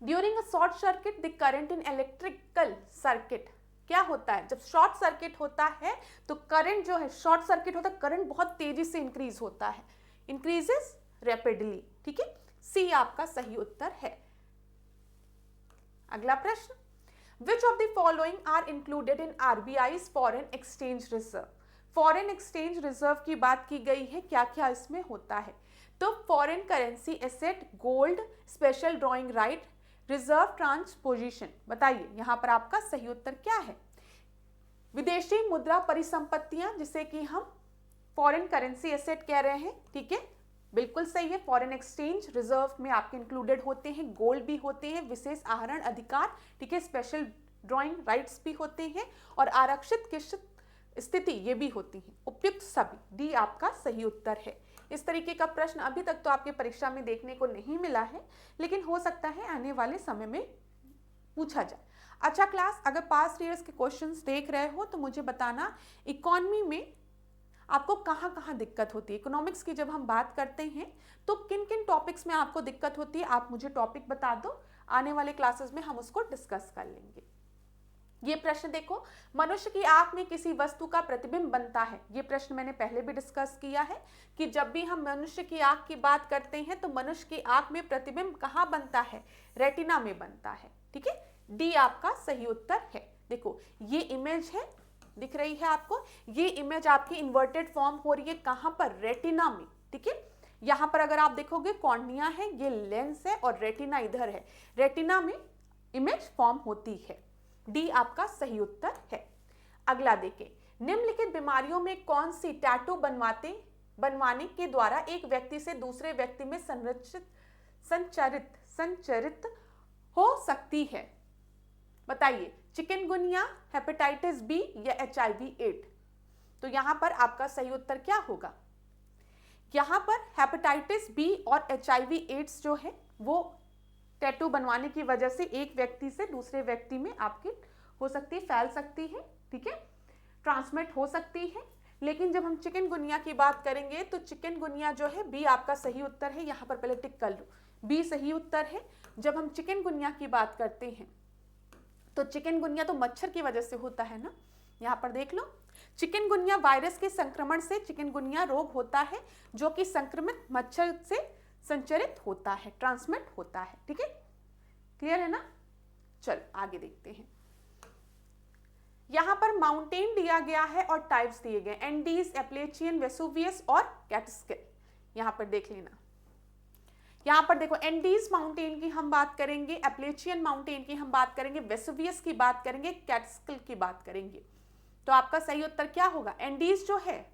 During a short circuit the current in electrical circuit, क्या होता है जब शॉर्ट सर्किट होता है तो करंट जो है, शॉर्ट सर्किट होता है, करंट बहुत तेजी से इंक्रीज होता है, इंक्रीजेस रैपिडली। ठीक है, सी आपका सही उत्तर है। अगला प्रश्न, which of the following are included in RBI's foreign exchange reserve? Foreign exchange reserve की बात की गई है, क्या क्या इसमें होता है? तो foreign currency asset, gold, special drawing right, reserve transposition, बताइए यहाँ पर आपका सही उत्तर क्या है? विदेशी मुद्रा परिसंपत्तियां, जिसे कि हम फॉरेन करेंसी एसेट कह रहे हैं। ठीक है, बिल्कुल सही है। फॉरेन एक्सचेंज रिजर्व में आपके इंक्लूडेड होते हैं, गोल्ड भी होते हैं, विशेष आहरण अधिकार, ठीक है, स्पेशल ड्रॉइंग राइट्स भी होते हैं, और आरक्षित किस्त स्थिति ये भी होती है। उपयुक्त सभी, डी आपका सही उत्तर है। इस तरीके का प्रश्न अभी तक तो आपके परीक्षा में देखने को नहीं मिला है, लेकिन हो सकता है आने वाले समय में पूछा जाए। अच्छा क्लास, अगर पास्ट ईयर्स के क्वेश्चंस देख रहे हो तो मुझे बताना, इकोनॉमी में आपको कहाँ कहाँ दिक्कत होती है। इकोनॉमिक्स की जब हम बात करते हैं तो किन किन टॉपिक्स में आपको दिक्कत होती है, आप मुझे टॉपिक बता दो, आने वाले क्लासेस में हम उसको डिस्कस कर लेंगे। ये प्रश्न देखो, मनुष्य की आंख में किसी वस्तु का प्रतिबिंब बनता है। ये प्रश्न मैंने पहले भी डिस्कस किया है कि जब भी हम मनुष्य की आंख की बात करते हैं तो मनुष्य की आंख में प्रतिबिंब कहाँ बनता है? रेटिना में बनता है। ठीक है, डी आपका सही उत्तर है। देखो ये इमेज है, दिख रही है आपको, ये इमेज आपकी इन्वर्टेड फॉर्म हो रही है कहाँ पर? रेटिना में। ठीक है, यहाँ पर अगर आप देखोगे कॉर्निया है, ये लेंस है, और रेटिना इधर है, रेटिना में इमेज फॉर्म होती है। डी आपका सही उत्तर है। अगला देखें, निम्नलिखित बीमारियों में कौन सी टैटू बनवाने के द्वारा एक व्यक्ति से दूसरे व्यक्ति में संचरित हो सकती है? बताइए, चिकनगुनिया, हेपेटाइटिस बी या HIV एड्स? तो यहां पर आपका सही उत्तर क्या होगा? यहां पर हेपेटाइटिस बी और HIV एड्स जो है वो टैटू बनवाने की वजह से एक व्यक्ति से दूसरे व्यक्ति में आपकी हो सकती है, फैल सकती है, ठीक है, ट्रांसमिट हो सकती है। लेकिन जब हम चिकनगुनिया की बात करेंगे तो चिकनगुनिया जो है बी आपका सही उत्तर है, यहाँ पर पहले टिक कर लो, बी सही उत्तर है। जब हम चिकनगुनिया की बात करते हैं तो चिकनगुनिया तो मच्छर की वजह से होता है ना, यहाँ पर देख लो, चिकनगुनिया वायरस के संक्रमण से चिकनगुनिया रोग होता है जो कि संक्रमित मच्छर से संचरित होता है, ट्रांसमिट होता है, ठीक है, क्लियर है ना। चल आगे देखते हैं। यहां पर माउंटेन दिया गया है और टाइप्स दिए गए, एंडीज, एप्लेचियन, वेसुवियस और कैटस्किल। यहां पर देख लेना, यहां पर देखो एंडीज माउंटेन की हम बात करेंगे, एप्लेचियन माउंटेन की हम बात करेंगे, वेसुवियस की बात करेंगे, कैटस्किल की बात करेंगे। तो आपका सही उत्तर क्या होगा? एंडीज जो है,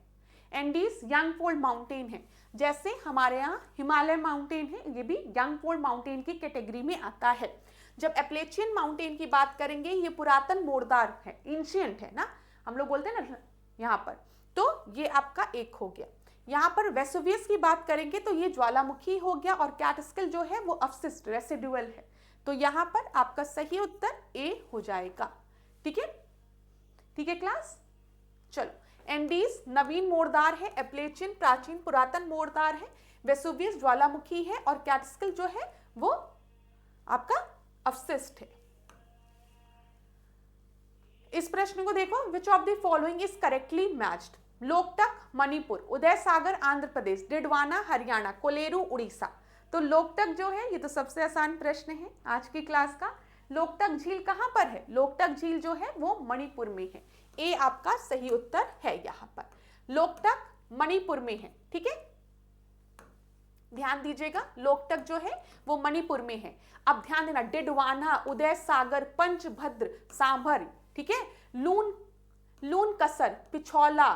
एंडीज यंग फोल्ड माउंटेन है, जैसे हमारे यहाँ हिमालय माउंटेन है, ये भी यंग फोल्ड माउंटेन की कैटेगरी में आता है। जब एप्लेचियन माउंटेन की बात करेंगे, ये पुरातन मोरदार है, एंशिएंट है ना, हम लोग बोलते हैं ना यहाँ पर, तो ये आपका एक हो गया। यहाँ पर वेसुवियस की बात करेंगे तो ये ज्वालामुखी हो गया, और कैटस्किल जो है वो अवशिष्ट रेसिडुअल है। तो यहाँ पर आपका सही उत्तर ए हो जाएगा, ठीक है, ठीक है क्लास। चलो, एंडीज नवीन मोरदार है, एप्लेचियन प्राचीन पुरातन मोरदार है, वेसुवियस ज्वालामुखी है, और कैटस्किल जो है वो आपका अवशिष्ट है। इस प्रश्न को देखो, which of the following is correctly matched? Loktak Manipur, Uday Sagar Andhra Pradesh, Didwana Haryana, Kolleru Orissa. तो लोकटक जो है ये तो सबसे आसान प्रश्न है आज की क्लास का। लोकटक झील कहां पर है? लोकटक झील जो है वो मणिपुर में है, ए आपका सही उत्तर है। यहाँ पर लोकटक मणिपुर में है, ठीक है, ध्यान दीजिएगा, लोकटक जो है वो मणिपुर में है। अब ध्यान देना, डिडवाना, उदय सागर, पंचभद्र, सांभर, ठीक है, लून कसर, पिछौला,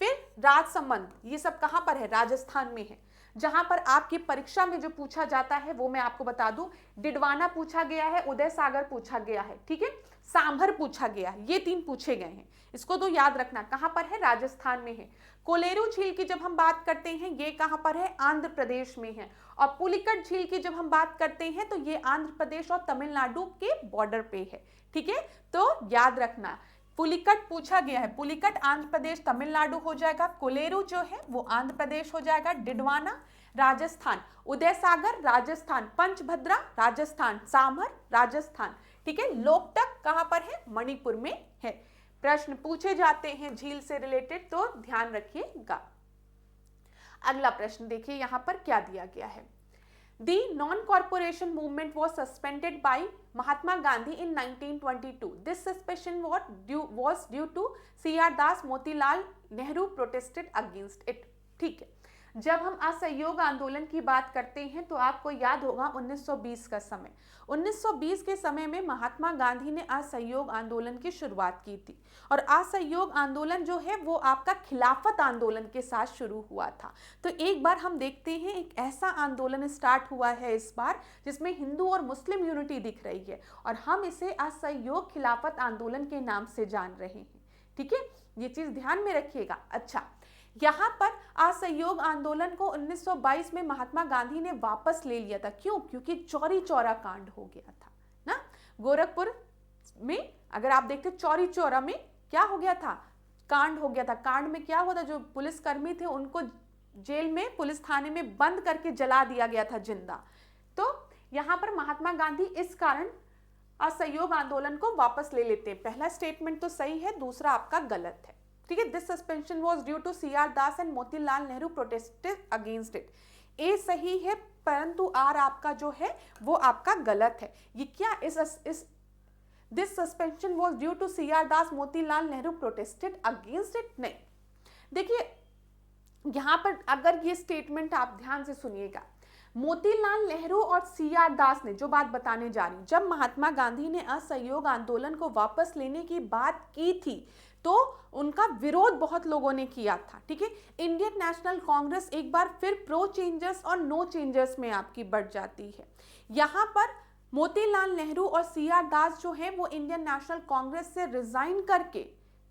फिर राजसमंद, ये सब कहां पर है? राजस्थान में है। जहां पर आपकी परीक्षा में जो पूछा जाता है वो मैं आपको बता दूं, डिडवाना पूछा गया है, उदय सागर पूछा गया है, ठीक है, सांभर पूछा गया है, ये 3 पूछे गए हैं, इसको तो याद रखना। कहां पर है? राजस्थान में है। कोलेरू झील की जब हम बात करते हैं, ये कहां पर है? आंध्र प्रदेश में है। और पुलिकट झील की जब हम बात करते हैं तो ये आंध्र प्रदेश और तमिलनाडु के बॉर्डर पे है, ठीक है, तो याद रखना, पुलिकट पूछा गया है, पुलिकट आंध्र प्रदेश तमिलनाडु हो जाएगा, कोलेरू जो है वो आंध्र प्रदेश हो जाएगा, डिडवाना राजस्थान, उदय सागर राजस्थान, पंचभद्रा राजस्थान, सांभर राजस्थान, ठीक है। लोकटक कहां पर है? मणिपुर में है। प्रश्न पूछे जाते हैं झील से रिलेटेड तो ध्यान रखिएगा। अगला प्रश्न देखिए यहां पर क्या दिया गया है। The non-corporation movement was suspended by Mahatma Gandhi in 1922. This suspension was due to C.R. Das, Motilal Nehru protested against it. ठीक है, जब हम असहयोग आंदोलन की बात करते हैं तो आपको याद होगा 1920 का समय। 1920 के समय में महात्मा गांधी ने असहयोग आंदोलन की शुरुआत की थी, और असहयोग आंदोलन जो है वो आपका खिलाफत आंदोलन के साथ शुरू हुआ था। तो एक बार हम देखते हैं, एक ऐसा आंदोलन स्टार्ट हुआ है इस बार जिसमें हिंदू और मुस्लिम यूनिटी दिख रही है, और हम इसे असहयोग खिलाफत आंदोलन के नाम से जान रहे हैं, ठीक है, ये चीज ध्यान में रखिएगा। अच्छा, यहाँ पर असहयोग आंदोलन को 1922 में महात्मा गांधी ने वापस ले लिया था। क्यों? क्योंकि चौरी चौरा कांड हो गया था ना, गोरखपुर में अगर आप देखते चौरी चौरा में क्या हो गया था? कांड हो गया था। कांड में क्या हुआ था? जो पुलिसकर्मी थे उनको जेल में, पुलिस थाने में बंद करके जला दिया गया था जिंदा। तो यहाँ पर महात्मा गांधी इस कारण असहयोग आंदोलन को वापस ले लेते हैं। पहला स्टेटमेंट तो सही है, दूसरा आपका गलत है, ठीक है। This suspension was due to CR Das and Motilal Nehru protested against it. A सही है, परंतु आर आपका जो है वो आपका गलत है। ये क्या इस this suspension was due to CR Das, Motilal Nehru protested against it, नहीं। देखिए यहां पर अगर ये स्टेटमेंट आप ध्यान से सुनिएगा, मोतीलाल नेहरू और सीआर दास ने जो बात बताने जा रही, जब महात्मा गांधी ने असहयोग आंदोलन को वापस लेने की बात की थी तो उनका विरोध बहुत लोगों ने किया था, ठीक है। इंडियन नेशनल कांग्रेस एक बार फिर प्रो चेंजर्स और नो चेंजर्स में आपकी बढ़ जाती है। यहाँ पर मोतीलाल नेहरू और सीआर दास जो है वो इंडियन नेशनल कांग्रेस से रिजाइन करके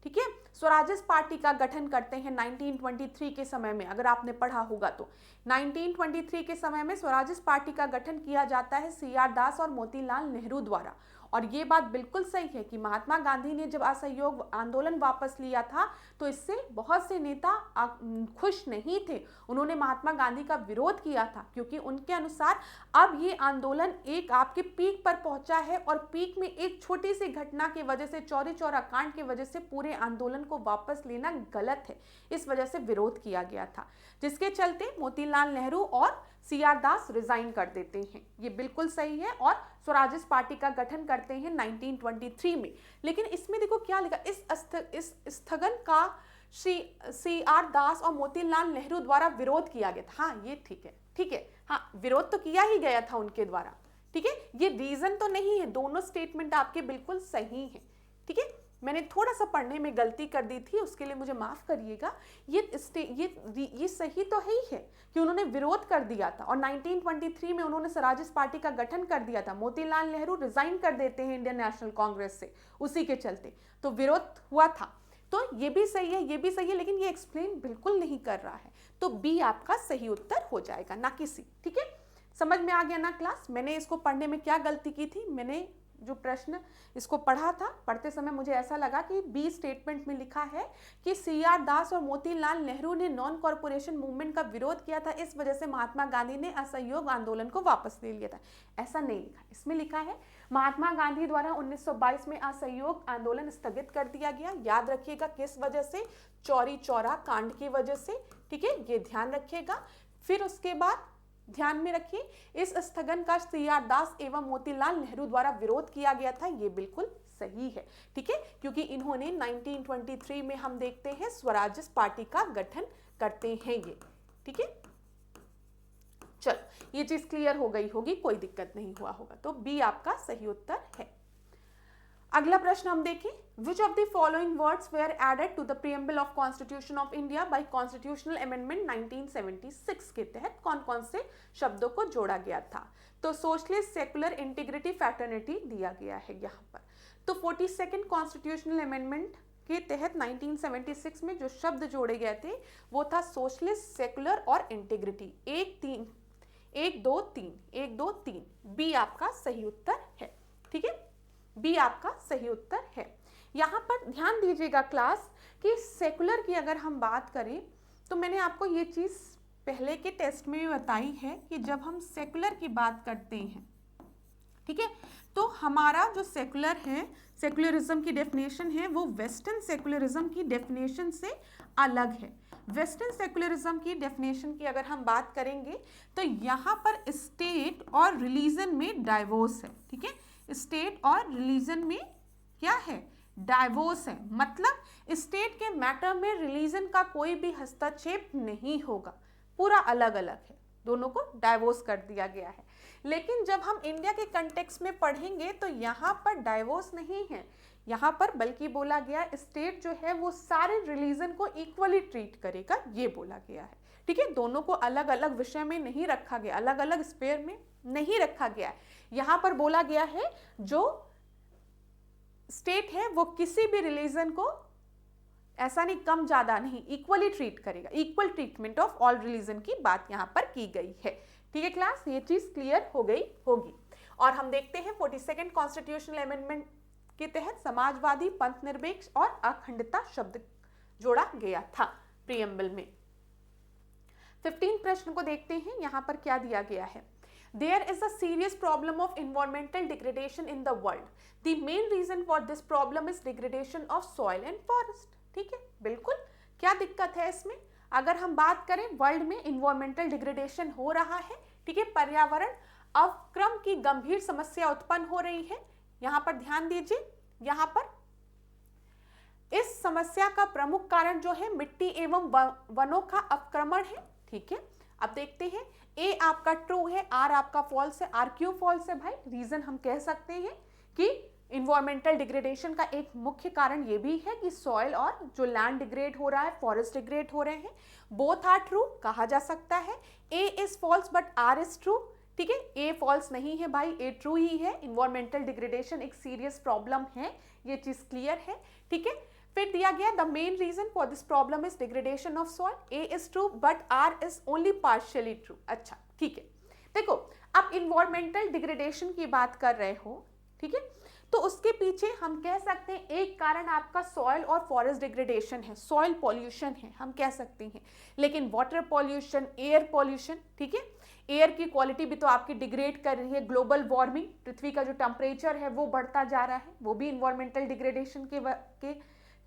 ठीक है। स्वराजिस्ट पार्टी का गठन करते हैं 1923 के समय में, अगर आपने पढ़ा होगा तो 1923 के समय में स्वराजिस्ट पार्टी का गठन किया जाता है CR दास और मोतीलाल नेहरू द्वारा। और ये बात बिल्कुल सही है कि महात्मा गांधी ने जब असहयोग आंदोलन वापस लिया था तो इससे बहुत से नेता खुश नहीं थे। उन्होंने महात्मा गांधी का विरोध किया था क्योंकि उनके अनुसार अब ये आंदोलन एक आपके पीक पर पहुंचा है और पीक में एक छोटी सी घटना की वजह से, चौरी चौरा कांड की वजह से पूरे आंदोलन को वापस लेना गलत है। इस वजह से विरोध किया गया था, जिसके चलते मोतीलाल नेहरू और CR दास रिजाइन कर देते हैं। ये बिल्कुल सही है और स्वराजिस्ट पार्टी का गठन करते हैं 1923 में। लेकिन इसमें देखो क्या लिखा, इस स्थगन का CR दास और मोतीलाल नेहरू द्वारा विरोध किया गया था। हाँ, ये ठीक है, ठीक है, हाँ, विरोध तो किया ही गया था उनके द्वारा, ठीक है। ये रीजन तो नहीं है, दोनों स्टेटमेंट आपके बिल्कुल सही हैं, ठीक है। मैंने थोड़ा सा पढ़ने में गलती कर दी थी, उसके लिए मुझे माफ करिएगा। ये सही तो है ही है कि उन्होंने विरोध कर दिया था और 1923 में उन्होंने स्वराजिस्ट पार्टी का गठन कर दिया था। मोतीलाल नेहरू रिजाइन कर देते हैं इंडियन नेशनल कांग्रेस से, उसी के चलते तो विरोध हुआ था। तो ये भी सही है, ये भी सही है, लेकिन ये एक्सप्लेन बिल्कुल नहीं कर रहा है। तो बी आपका सही उत्तर हो जाएगा, ना कि सी, ठीक है। समझ में आ गया ना क्लास? मैंने इसको पढ़ने में क्या गलती की थी, मैंने जो प्रश्न इसको पढ़ा था, पढ़ते समय मुझे ऐसा लगा कि बी स्टेटमेंट में लिखा है कि CR दास और मोतीलाल नेहरू ने नॉन कॉर्पोरेशन मूवमेंट का विरोध किया था, इस वजह से महात्मा गांधी ने असहयोग आंदोलन को वापस ले लिया था। ऐसा नहीं लिखा, इसमें लिखा है महात्मा गांधी द्वारा 1922 में असहयोग आंदोलन स्थगित कर दिया गया। याद रखिएगा किस वजह से, चौरी चौरा कांड की वजह से, ठीक है, ये ध्यान रखिएगा। फिर उसके बाद ध्यान में रखिए, इस स्थगन का CR दास एवं मोतीलाल नेहरू द्वारा विरोध किया गया था। ये बिल्कुल सही है, ठीक है, क्योंकि इन्होंने 1923 में हम देखते हैं स्वराजिस्ट पार्टी का गठन करते हैं ये, ठीक है। चलो, ये चीज क्लियर हो गई होगी, कोई दिक्कत नहीं हुआ होगा, तो बी आपका सही उत्तर है। अगला प्रश्न हम देखें, which of the following words were added to the preamble of Constitution of India by Constitutional Amendment 1976 के तहत कौन कौन से शब्दों को जोड़ा गया था? तो सोशलिस्ट, सेकुलर, इंटीग्रिटी, फ्रैटर्निटी दिया गया है यहाँ पर। तो 42nd कॉन्स्टिट्यूशनल अमेंडमेंट के तहत 1976 में जो शब्द जोड़े गए थे वो था सोशलिस्ट, सेकुलर और इंटीग्रिटी। 1 2 3 बी आपका सही उत्तर है, ठीक है, बी आपका सही उत्तर है। यहाँ पर ध्यान दीजिएगा क्लास कि सेकुलर की अगर हम बात करें तो मैंने आपको ये चीज़ पहले के टेस्ट में भी बताई है कि जब हम सेकुलर की बात करते हैं, ठीक है, तो हमारा जो सेकुलर है, सेकुलरिज्म की डेफिनेशन है वो वेस्टर्न सेकुलरिज्म की डेफिनेशन से अलग है। वेस्टर्न सेकुलरिज्म की डेफिनेशन की अगर हम बात करेंगे तो यहाँ पर स्टेट और रिलीजन में डाइवोर्स है, ठीक है, स्टेट और रिलीजन में क्या है, डाइवोर्स है। मतलब स्टेट के मैटर में रिलीजन का कोई भी हस्तक्षेप नहीं होगा, पूरा अलग अलग है, दोनों को डाइवोर्स कर दिया गया है। लेकिन जब हम इंडिया के कंटेक्स्ट में पढ़ेंगे तो यहाँ पर डाइवोर्स नहीं है, यहाँ पर बल्कि बोला गया स्टेट जो है वो सारे रिलीजन को इक्वली ट्रीट करेगा, ये बोला गया है, ठीक है। दोनों को अलग अलग विषय में नहीं रखा गया, अलग अलग स्पेयर में नहीं रखा गया है। यहाँ पर बोला गया है जो स्टेट है वो किसी भी रिलीजन को ऐसा नहीं, कम ज्यादा नहीं, इक्वली ट्रीट करेगा, equal treatment of all religion की बात यहाँ पर की गई है, ठीक है क्लास, ये चीज क्लियर हो गई होगी। और हम देखते हैं 42nd कॉन्स्टिट्यूशनल अमेंडमेंट के तहत समाजवादी, पंथ निरपेक्ष और अखंडता शब्द जोड़ा गया था प्रीएम्बल में। 15 प्रश्न को देखते हैं, यहाँ पर क्या दिया गया है। There is a serious problem of environmental degradation in the world. The main reason for this problem is degradation of soil and forest. ठीक है, बिल्कुल, क्या दिक्कत है इसमें? अगर हम बात करें वर्ल्ड में environmental degradation हो रहा है, ठीक है, पर्यावरण अवक्रम की गंभीर समस्या उत्पन्न हो रही है। यहाँ पर ध्यान दीजिए, यहाँ पर इस समस्या का प्रमुख कारण जो है मिट्टी एवं वनों का अवक्रमण है, ठीक है। अब देखते हैं, ए आपका ट्रू है, आर आपका फॉल्स है। आर क्यों फॉल्स है भाई? रीजन हम कह सकते हैं कि इन्वायरमेंटल डिग्रेडेशन का एक मुख्य कारण ये भी है कि सॉइल और जो लैंड डिग्रेड हो रहा है, फॉरेस्ट डिग्रेड हो रहे हैं। बोथ आर ट्रू कहा जा सकता है। A is false but R is true, ठीक है, ए फॉल्स नहीं है भाई, ए ट्रू ही है। इन्वायरमेंटल डिग्रेडेशन एक सीरियस प्रॉब्लम है, ये चीज क्लियर है, ठीक है। फिर दिया गया the main reason for this problem is degradation of soil, A is true but R is only partially true. अच्छा ठीक है, देखो अब इन्वायरमेंटल डिग्रेडेशन की बात कर रहे हो, ठीक है, तो उसके पीछे हम कह सकते हैं एक कारण आपका सॉइल और फॉरेस्ट डिग्रेडेशन है, सॉइल पॉल्यूशन है, हम कह सकते हैं। लेकिन वाटर पॉल्यूशन, एयर पॉल्यूशन, ठीक है, एयर की क्वालिटी भी तो आपकी डिग्रेड कर रही है, ग्लोबल वार्मिंग, पृथ्वी का जो टेम्परेचर है वो बढ़ता जा रहा है, वो भी इन्वायरमेंटल डिग्रेडेशन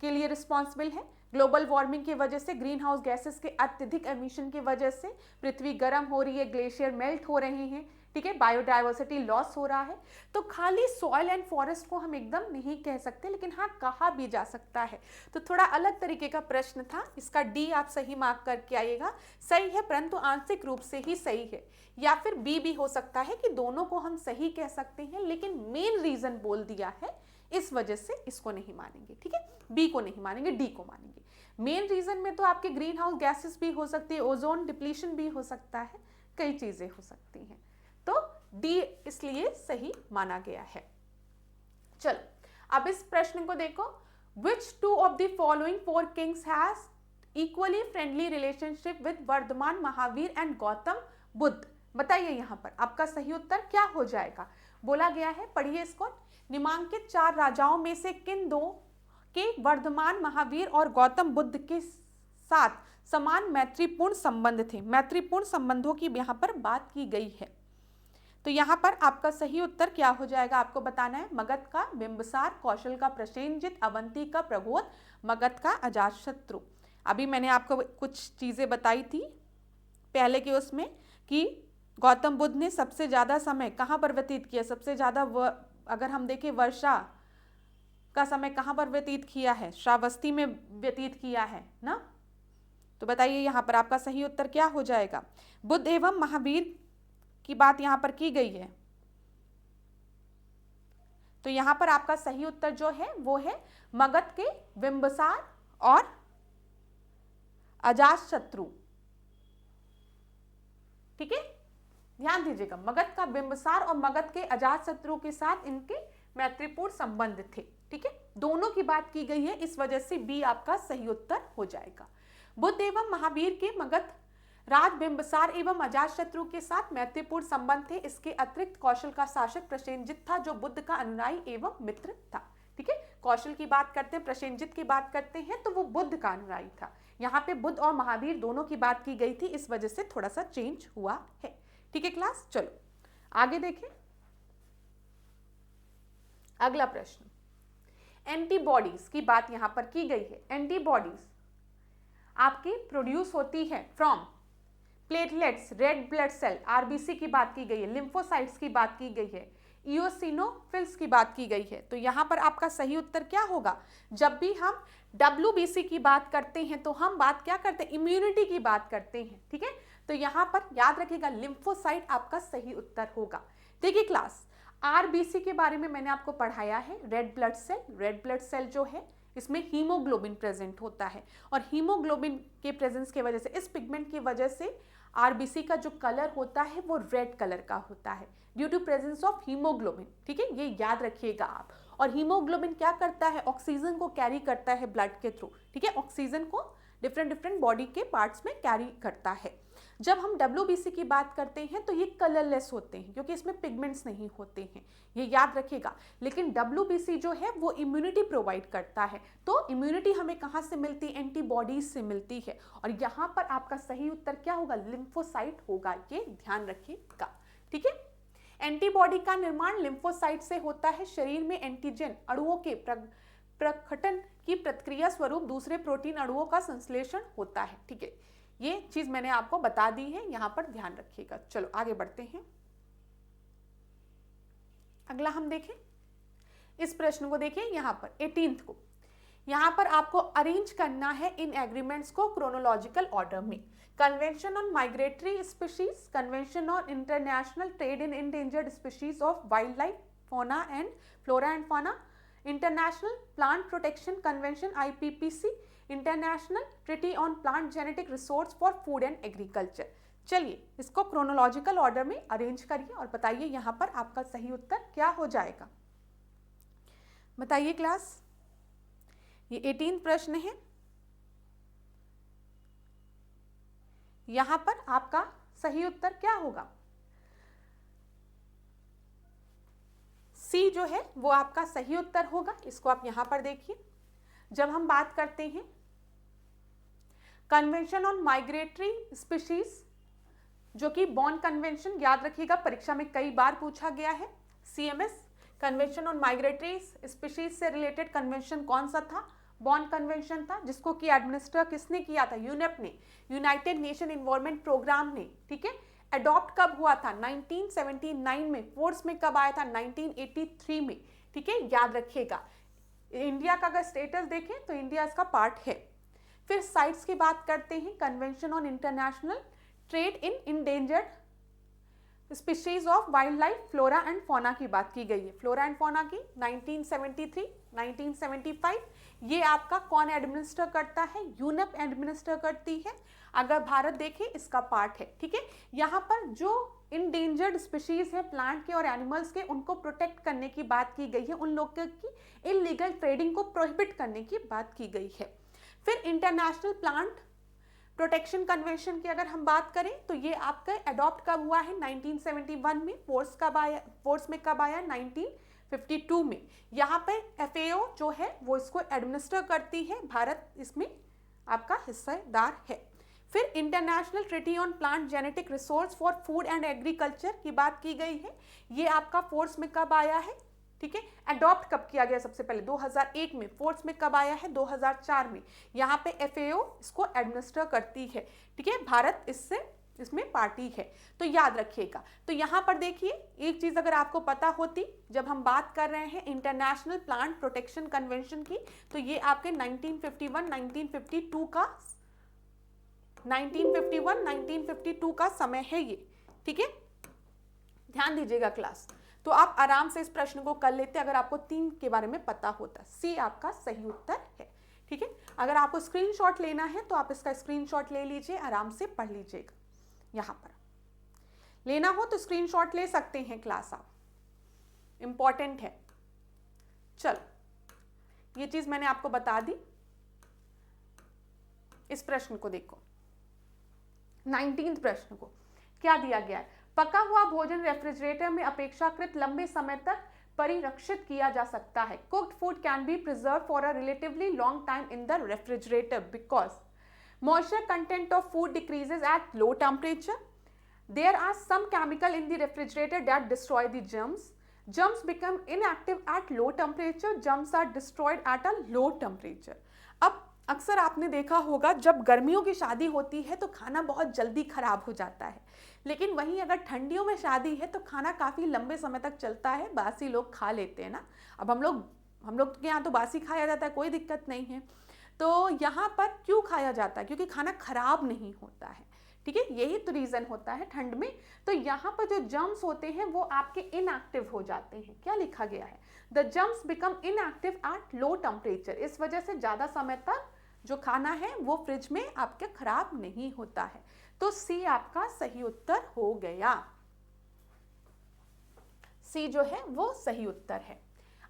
के लिए रिस्पॉन्सिबल है। ग्लोबल वार्मिंग की वजह से, ग्रीन हाउस गैसेस के अत्यधिक एमिशन की वजह से पृथ्वी गर्म हो रही है, ग्लेशियर मेल्ट हो रहे हैं, ठीक है, बायोडाइवर्सिटी लॉस हो रहा है। तो खाली सॉइल एंड फॉरेस्ट को हम एकदम नहीं कह सकते, लेकिन हाँ कहा भी जा सकता है। तो थोड़ा अलग तरीके का प्रश्न था, इसका डी आप सही मार्क करके आइएगा। सही है परंतु आंशिक रूप से ही सही है, या फिर बी भी हो सकता है कि दोनों को हम सही कह सकते हैं, लेकिन मेन रीजन बोल दिया है इस वजह से इसको नहीं मानेंगे, ठीक है, बी को नहीं मानेंगे, डी को मानेंगे। मेन रीजन में तो आपके ग्रीन हाउस गैसेस भी हो सकती है, ओजोन डिप्लीशन भी हो सकता है, कई चीजें हो सकती हैं, तो डी इसलिए सही माना गया है। चलो अब इस प्रश्न को देखो, which two of the following four kings has equally friendly relationship with Vardhaman, Mahavir and Gautam Buddha. बताइए यहाँ पर आपका सही उत्तर क्या हो जाएगा। बोला गया है, पढ़िए इसको, निम्नलिखित चार राजाओं में से किन दो के वर्धमान, महावीर और गौतम बुद्ध के साथ समान मैत्रीपूर्ण संबंध थे। मैत्रीपूर्ण संबंधों की यहाँ पर बात की गई है, तो यहाँ पर आपका सही उत्तर क्या हो जाएगा आपको बताना है। मगध का बिंबिसार, कौशल का प्रसेनजित, अवंती का प्रबोध, मगध का अजातशत्रु। अभी मैंने आपको कुछ चीजें बताई थी पहले के उसमें कि गौतम बुद्ध ने सबसे ज्यादा समय कहाँ पर व्यतीत किया, सबसे ज्यादा अगर हम देखें वर्षा का समय कहाँ पर व्यतीत किया है, श्रावस्ती में व्यतीत किया है ना। तो बताइए यहाँ पर आपका सही उत्तर क्या हो जाएगा। बुद्ध एवं महावीर की बात यहाँ पर की गई है, तो यहाँ पर आपका सही उत्तर जो है वो है मगध के बिंबिसार और अजातशत्रु, ठीक है, ध्यान दीजिएगा, मगध का बिंबिसार और मगध के अजातशत्रु के साथ इनके मैत्रीपूर्ण संबंध थे, ठीक है, दोनों की बात की गई है, इस वजह से बी आपका सही उत्तर हो जाएगा। बुद्ध एवं महावीर के मगध राज बिंबिसार एवं अजातशत्रु के साथ मैत्रीपूर्ण संबंध थे। इसके अतिरिक्त कौशल का शासक प्रसेनजित था, जो बुद्ध का अनुयायी एवं मित्र था, ठीक है, कौशल की बात करते हैं, प्रसेनजित की बात करते हैं, तो वो बुद्ध का अनुयायी था। यहाँ पे बुद्ध और महावीर दोनों की बात की गई थी, इस वजह से थोड़ा सा चेंज हुआ है, ठीक है क्लास। चलो आगे देखें अगला प्रश्न, एंटीबॉडीज की बात यहाँ पर की गई है। एंटीबॉडीज आपकी प्रोड्यूस होती है from platelets, red blood cell, RBC की बात की गई है, लिम्फोसाइट्स की बात की गई है, इओसिनोफिल्स की बात की गई है। तो यहाँ पर आपका सही उत्तर क्या होगा। जब भी हम डब्ल्यूबीसी की बात करते हैं तो हम बात क्या करते हैं, इम्यूनिटी की बात करते हैं, ठीक है, तो यहाँ पर याद रखिएगा लिम्फोसाइट आपका सही उत्तर होगा। देखिए क्लास, आरबीसी के बारे में मैंने आपको पढ़ाया है, रेड ब्लड सेल जो है इसमें हीमोग्लोबिन प्रेजेंट होता है, और हीमोग्लोबिन के प्रेजेंस की वजह से, इस पिगमेंट की वजह से आरबीसी का जो कलर होता है वो रेड कलर का होता है, due to presence of haemoglobin, ठीक है, ये याद रखिएगा आप। और हीमोग्लोबिन क्या करता है, ऑक्सीजन को कैरी करता है ब्लड के थ्रू, ठीक है, ऑक्सीजन को डिफरेंट बॉडी के पार्ट्स में कैरी करता है। जब हम डब्ल्यूबीसी की बात करते हैं तो ये कलरलेस होते हैं, क्योंकि इसमें पिगमेंट्स नहीं होते हैं, ये याद रखिएगा। लेकिन डब्ल्यूबीसी जो है वो इम्यूनिटी प्रोवाइड करता है, तो इम्यूनिटी हमें कहाँ से मिलती है, एंटीबॉडीज से मिलती है, और यहाँ पर आपका सही उत्तर क्या होगा, लिम्फोसाइट होगा, ये ध्यान रखिएगा, ठीक है। एंटीबॉडी का निर्माण लिम्फोसाइट से होता है। शरीर में एंटीजन अणुओं के प्रकटन की प्रक्रिया स्वरूप दूसरे प्रोटीन अणुओं का संश्लेषण होता है, ठीक है, ये चीज मैंने आपको बता दी है, यहां पर ध्यान रखिएगा। चलो आगे बढ़ते हैं, अगला हम देखें इस प्रश्न को, देखिए यहां पर 18th को, यहां पर आपको अरेंज करना है इन एग्रीमेंट्स को क्रोनोलॉजिकल ऑर्डर में। Convention on migratory species, convention on international trade in endangered species of wild life, fauna and flora and fauna, international plant protection convention IPPC, international treaty on plant genetic resource for food and agriculture. चलिए इसको chronological order में arrange करिए और बताइए यहाँ पर आपका सही उत्तर क्या हो जाएगा। बताइए क्लास, ये 18 प्रश्न है। यहां पर आपका सही उत्तर क्या होगा? सी जो है वो आपका सही उत्तर होगा। इसको आप यहां पर देखिए। जब हम बात करते हैं कन्वेंशन ऑन माइग्रेटरी स्पीशीज, जो कि बॉन कन्वेंशन, याद रखिएगा परीक्षा में कई बार पूछा गया है। CMS convention on migratory species से रिलेटेड कन्वेंशन कौन सा था? बॉन कन्वेंशन था, जिसको कि एडमिनिस्टर किसने किया था? यूनेप ने, यूनाइटेड नेशन एनवायरनमेंट प्रोग्राम ने। ठीक है, अडॉप्ट कब हुआ था? 1979 में। फोर्स में कब आया था? 1983 में। ठीक है, याद रखिएगा। इंडिया का अगर स्टेटस देखें तो इंडिया इसका पार्ट है। फिर साइट्स की बात करते हैं। Convention on international trade in endangered species of wild life, flora and fauna की बात की गई है। फ्लोरा एंड फौना की 1973, 1975। ये आपका कौन एडमिनिस्टर करता है? यूनेप एडमिनिस्टर करती है। अगर भारत देखे इसका पार्ट है। ठीक है, यहाँ पर जो इंडेंजर्ड स्पीशीज है प्लांट के और एनिमल्स के, उनको प्रोटेक्ट करने की बात की गई है। उन लोगों की इलीगल ट्रेडिंग को प्रोहिबिट करने की बात की गई है। फिर इंटरनेशनल प्लांट प्रोटेक्शन कन्वेंशन की अगर हम बात करें तो ये आपका अडॉप्ट कब हुआ है? 1971 में। फोर्स में कब आया? 1952 में। यहाँ पे FAO जो है वो इसको एडमिनिस्टर करती है। भारत इसमें आपका हिस्सेदार है। फिर international treaty on plant genetic resource for food and agriculture की बात की गई है। ये आपका फोर्स में कब आया है? ठीक है, अडॉप्ट कब किया गया? सबसे पहले 2001 में। फोर्स में कब आया है? 2004 में। यहाँ पे FAO इसको एडमिनिस्टर करती है। ठीक है, भारत इसमें पार्टी है, तो याद रखिएगा। तो यहाँ पर देखिए, एक चीज अगर आपको पता होती, जब हम बात कर रहे हैं इंटरनेशनल प्लांट प्रोटेक्शन कन्वेंशन की, तो ये आपके 1951-1952 का समय है ये। ठीक है, ध्यान दीजिएगा क्लास। तो आप आराम से इस प्रश्न को कर लेते अगर आपको 3 के बारे में पता होता। सी आपका सही उत्तर है। ठीक है, अगर आपको स्क्रीनशॉट लेना है तो आप इसका स्क्रीनशॉट ले लीजिए, आराम से पढ़ लीजिएगा। यहां पर लेना हो तो स्क्रीनशॉट ले सकते हैं क्लास आप, इंपॉर्टेंट है। चलो, ये चीज मैंने आपको बता दी। इस प्रश्न को देखो, 19th प्रश्न को क्या दिया गया है? पका हुआ भोजन रेफ्रिजरेटर में अपेक्षाकृत लंबे समय तक परिरक्षित किया जा सकता है। Cooked food can be preserve for a relatively long time in the refrigerator because moisture content of food decreases at low temperature. There are some chemical in the refrigerator that destroy the germs. Germs become inactive at low temperature. Germs are destroyed at a low temperature. अब अक्सर आपने देखा होगा जब गर्मियों की शादी होती है तो खाना बहुत जल्दी खराब हो जाता है, लेकिन वहीं अगर ठंडियों में शादी है तो खाना काफ़ी लंबे समय तक चलता है, बासी लोग खा लेते हैं ना। अब हम लोग के यहाँ तो बासी खाया जाता है, कोई दिक्कत नहीं है। तो यहाँ पर क्यों खाया जाता है? क्योंकि खाना खराब नहीं होता है। ठीक है, यही तो रीज़न होता है ठंड में। तो यहाँ पर जो जर्म्स होते हैं वो आपके इनएक्टिव हो जाते हैं। क्या लिखा गया है? The germs become inactive at low temperature. इस वजह से ज़्यादा समय तक जो खाना है वो फ्रिज में आपके खराब नहीं होता है। तो सी आपका सही उत्तर हो गया। सी जो है वो सही उत्तर है।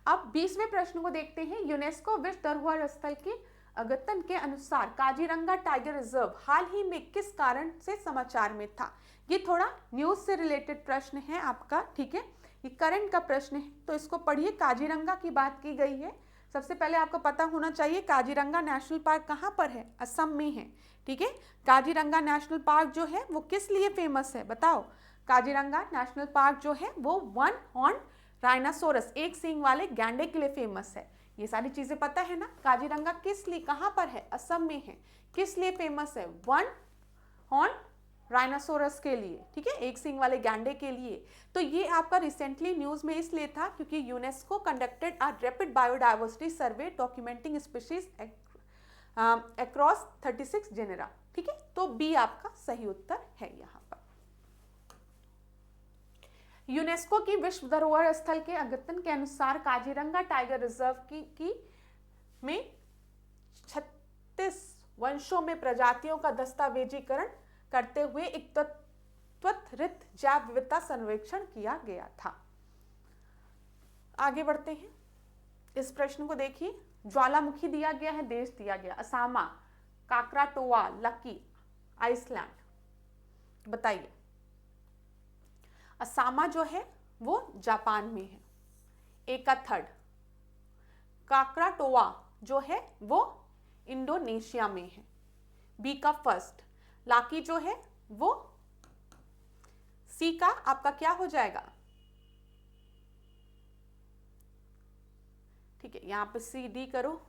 अब 20वें प्रश्न को देखते हैं। यूनेस्को विश्व धरोहर स्थल के अद्यतन के अनुसार काजीरंगा टाइगर रिजर्व हाल ही में किस कारण से समाचार में था? ये थोड़ा न्यूज से रिलेटेड प्रश्न है आपका। ठीक है, ये करंट का प्रश्न है, तो इसको पढ़िए। काजीरंगा की बात की गई है। सबसे पहले आपको पता होना चाहिए काजीरंगा नेशनल पार्क कहाँ पर है? असम में है। ठीक है, काजीरंगा नेशनल पार्क जो है वो किस लिए फेमस है बताओ? काजीरंगा नेशनल पार्क जो है वो वन हॉर्न राइनासोरस, एक सींग वाले गैंडे के लिए फेमस है। ये सारी चीजें पता है ना। काजीरंगा किस लिए, कहाँ पर है? असम में है। किस लिए फेमस है? वन हॉर्न राइनासोरस के लिए। ठीक है, एक सींग वाले गैंडे के लिए। तो ये आपका रिसेंटली न्यूज में इसलिए था क्योंकि UNESCO conducted a rapid biodiversity survey documenting species across 36 genera. ठीक है, तो बी आपका सही उत्तर है। यहाँ पर यूनेस्को की विश्व धरोहर स्थल के अद्यतन के अनुसार काजीरंगा टाइगर रिजर्व में 36 वंशों में प्रजातियों का दस्तावेजीकरण करते हुए एक त्वरित जैव विविधता सर्वेक्षण किया गया था। आगे बढ़ते हैं। इस प्रश्न को देखिए। ज्वालामुखी दिया गया है, देश दिया गया असामा, काकराटोआ, लकी, आइसलैंड। बताइए, असामा जो है वो जापान में है, ए का थर्ड। काकराटोआ जो है वो इंडोनेशिया में है, बी का फर्स्ट। लाकी जो है वो सी का आपका क्या हो जाएगा, ठीक है, यहां पे सी डी करो,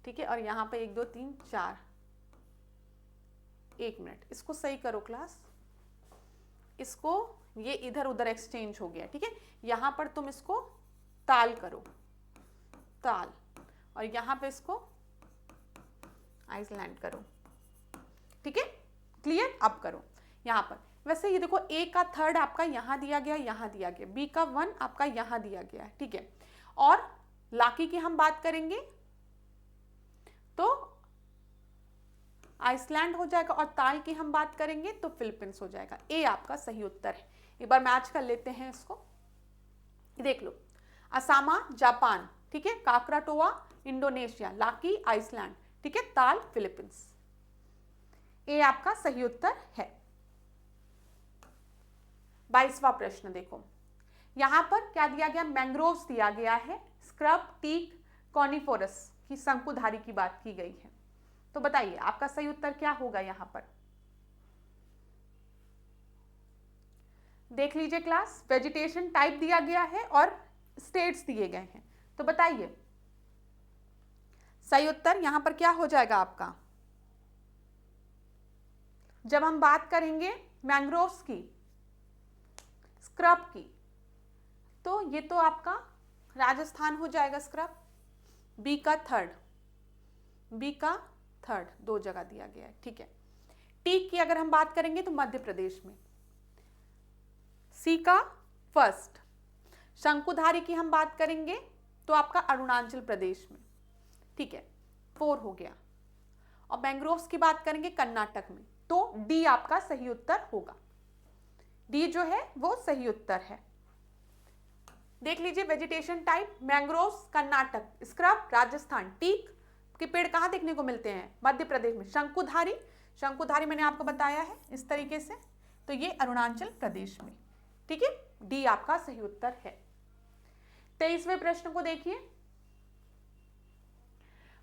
ठीक है, और यहां पे 1 2 3 4, 1 मिनट, इसको सही करो क्लास, इसको ये इधर उधर एक्सचेंज हो गया, ठीक है। यहां पर तुम इसको ताल करो, ताल, और यहां पे इसको आइसलैंड करो, ठीक है, क्लियर। अब करो यहां पर, वैसे ये देखो ए का थर्ड आपका यहां दिया गया, यहां दिया गया, बी का 1 आपका यहां दिया गया, ठीक है। और लाकी की हम बात करेंगे तो आइसलैंड हो जाएगा, और ताल की हम बात करेंगे तो फिलीपींस हो जाएगा। ए आपका सही उत्तर है। एक बार मैच कर लेते हैं इसको, देख लो, असामा जापान, ठीक है, काकराटोआ इंडोनेशिया, लाकी आइसलैंड, ठीक है, ताल फिलीपींस। ए आपका सही उत्तर है। 22वां प्रश्न देखो, यहां पर क्या दिया गया, मैंग्रोव्स दिया गया है, स्क्रब, टीक, कॉनिफोरस की शंकुधारी की बात की गई है। तो बताइए आपका सही उत्तर क्या होगा। यहां पर देख लीजिए क्लास, वेजिटेशन टाइप दिया गया है और स्टेट्स दिए गए हैं, तो बताइए सही उत्तर यहां पर क्या हो जाएगा आपका। जब हम बात करेंगे मैंग्रोव्स की, स्क्रब की, तो ये तो आपका राजस्थान हो जाएगा स्क्रब, बी का थर्ड, बी का थर्ड, 2 जगह दिया गया है, ठीक है। टीक की अगर हम बात करेंगे तो मध्य प्रदेश में, सी का फर्स्ट। शंकुधारी की हम बात करेंगे तो आपका अरुणाचल प्रदेश में, ठीक है, 4 हो गया। और मैंग्रोव्स की बात करेंगे कर्नाटक में, तो डी आपका सही उत्तर होगा। डी जो है वो सही उत्तर है। देख लीजिए, vegetation type mangroves Karnataka, scrub Rajasthan, teak के पेड़ कहां देखने को मिलते हैं, मध्य प्रदेश में। शंकुधारी, शंकुधारी मैंने आपको बताया है इस तरीके से, तो ये अरुणाचल प्रदेश में, ठीक है, डी आपका सही उत्तर है। 23वें प्रश्न को देखिए,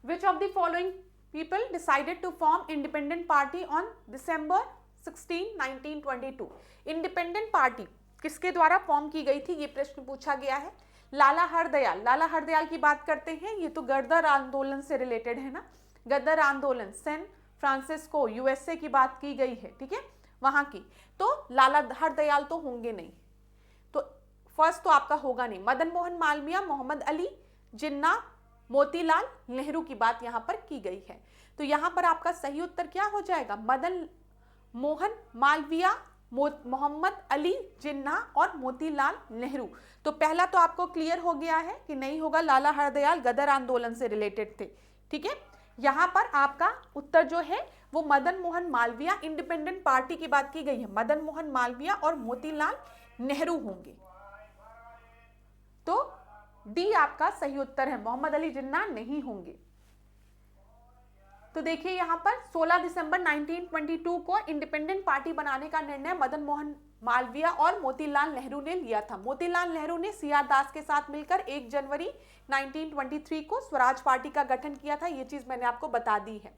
which of the following people decided to form independent party on December 16, 1922। Independent party किसके द्वारा फॉर्म की गई थी, ये प्रश्न पूछा गया है। लाला हरदयाल, लाला हरदयाल की बात करते हैं, ये तो गदर आंदोलन से रिलेटेड है ना, गदर आंदोलन, सैन फ्रांसिस्को USA की बात की गई है, ठीक है, वहां की। तो लाला हरदयाल तो होंगे नहीं, तो फर्स्ट तो आपका होगा नहीं। मदन मोहन मालवीय, मोहम्मद अली जिन्ना, मोतीलाल नेहरू की बात यहां पर की गई है। तो यहां पर आपका सही उत्तर क्या हो जाएगा, मदन मोहन मालवीय, मोहम्मद अली जिन्ना और मोतीलाल नेहरू। तो पहला तो आपको क्लियर हो गया है कि नहीं होगा, लाला हरदयाल गदर आंदोलन से रिलेटेड थे, ठीक है। यहां पर आपका उत्तर जो है वो मदन मोहन मालवीय, इंडिपेंडेंट पार्टी की बात की गई है, मदन मोहन मालवीय और मोतीलाल नेहरू होंगे, तो डी आपका सही उत्तर है, मोहम्मद अली जिन्ना नहीं होंगे। तो देखिए यहां पर 16 दिसंबर 1922 को इंडिपेंडेंट पार्टी बनाने का निर्णय मदन मोहन मालवीय और मोतीलाल नेहरू ने लिया था। मोतीलाल नेहरू ने CR दास के साथ मिलकर 1 जनवरी 1923 को स्वराज पार्टी का गठन किया था, ये चीज मैंने आपको बता दी है।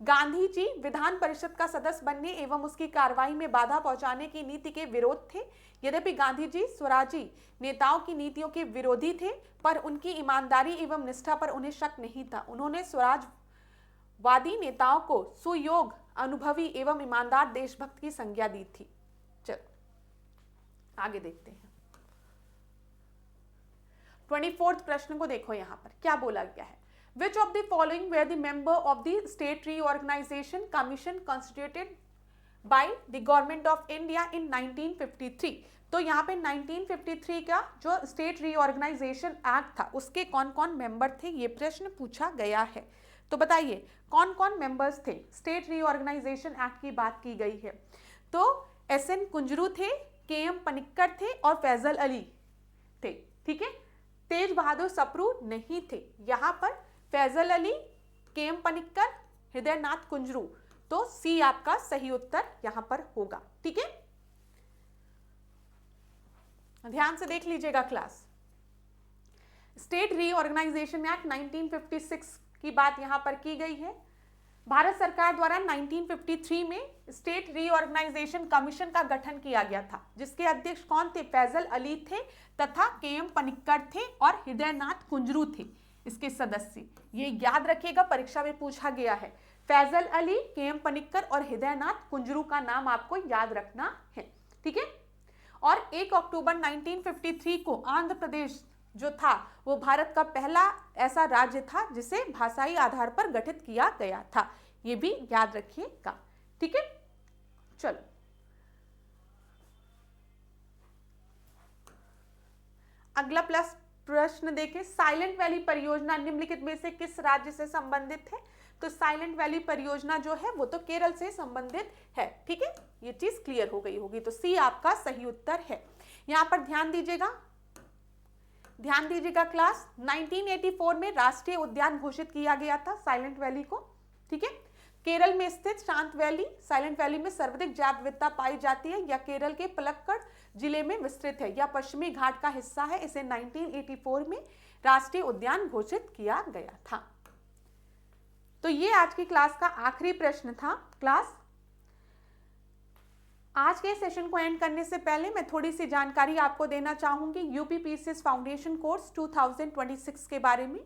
गांधी जी विधान परिषद का सदस्य बनने एवं उसकी कार्रवाई में बाधा पहुंचाने की नीति के विरोध थे। यद्यपि गांधी जी स्वराजी नेताओं की नीतियों के विरोधी थे, पर उनकी ईमानदारी एवं निष्ठा पर उन्हें शक नहीं था। उन्होंने स्वराजवादी नेताओं को सुयोग्य, अनुभवी एवं ईमानदार देशभक्त की संज्ञा दी थी। चलो आगे देखते हैं। 24th प्रश्न को देखो, यहां पर क्या बोला गया है। Which of the following were the member of the State Reorganization Commission constituted by the Government of India in 1953? तो यहाँ पे 1953 का जो स्टेट रीऑर्गेनाइजेशन एक्ट था उसके कौन कौन मेंबर थे, ये प्रश्न पूछा गया है। तो बताइए कौन कौन मेंबर्स थे, स्टेट रीऑर्गेनाइजेशन एक्ट की बात की गई है। तो SN कुंजरू थे, KM पनिक्कर थे और फैजल अली थे, ठीक है। तेज बहादुर सप्रू नहीं थे। यहाँ पर फैजल अली, के.एम. पनिक्कर, हृदयनाथ कुंजरू। तो सी आपका सही उत्तर यहाँ पर होगा। ठीक है, ध्यान से देख लीजिएगा क्लास। स्टेट रीऑर्गेनाइजेशन एक्ट 1956 की बात यहाँ पर की गई है। भारत सरकार द्वारा 1953 में स्टेट रीऑर्गेनाइजेशन कमीशन का गठन किया गया था, जिसके अध्यक्ष कौन थे? फैजल अली थे तथा के.एम. पनिक्कर थे और हृदयनाथ कुंजरू थे इसके सदस्य। ये याद रखिएगा, परीक्षा में पूछा गया है। फैजल अली, के.एम. पनिक्कर और हृदयनाथ कुंजरू का नाम आपको याद रखना है। ठीक है, और 1 अक्टूबर 1953 को आंध्र प्रदेश जो था वो भारत का पहला ऐसा राज्य था जिसे भाषाई आधार पर गठित किया गया था। ये भी याद रखिएगा। ठीक है, चलो अगला प्लस प्रश्न देखें। साइलेंट वैली परियोजना निम्नलिखित में से किस राज्य से संबंधित है? तो साइलेंट वैली परियोजना जो है वो तो केरल से संबंधित है। ठीक है, ये चीज क्लियर हो गई होगी। तो सी आपका सही उत्तर है। यहां पर ध्यान दीजिएगा क्लास। 1984 में राष्ट्रीय उद्यान घोषित किया गया था साइलेंट वैली को। ठीक है, केरल में स्थित शांत वैली साइलेंट वैली में सर्वाधिक जैव विविधता पाई जाती है। यह केरल के पलक्कड़ जिले में विस्तृत है। यह पश्चिमी घाट का हिस्सा है। इसे 1984 में राष्ट्रीय उद्यान घोषित किया गया था। तो ये आज की क्लास का आखिरी प्रश्न था। क्लास आज के सेशन को एंड करने से पहले मैं थोड़ी सी जानकारी आपको देना चाहूंगी यूपीपीसीएस फाउंडेशन कोर्स 2026 के बारे में।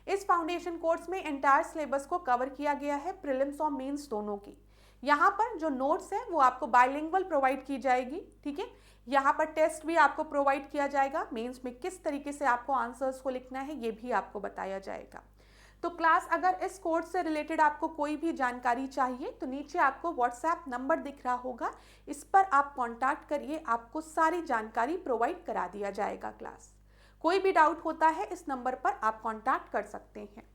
इस फाउंडेशन कोर्स में एंटायर सिलेबस को कवर किया गया है, प्रीलिम्स और मेंस दोनों की। यहाँ पर जो नोट्स है वो आपको बाइलिंगुअल प्रोवाइड की जाएगी। ठीक है, यहाँ पर टेस्ट भी आपको प्रोवाइड किया जाएगा। मेंस में किस तरीके से आपको आंसर्स को लिखना है ये भी आपको बताया जाएगा। तो क्लास अगर इस कोर्स से रिलेटेड आपको कोई भी जानकारी चाहिए तो नीचे आपको व्हाट्सएप नंबर दिख रहा होगा, इस पर आप कांटेक्ट करिए, आपको सारी जानकारी प्रोवाइड करा दिया जाएगा। क्लास कोई भी डाउट होता है इस नंबर पर आप कांटेक्ट कर सकते हैं।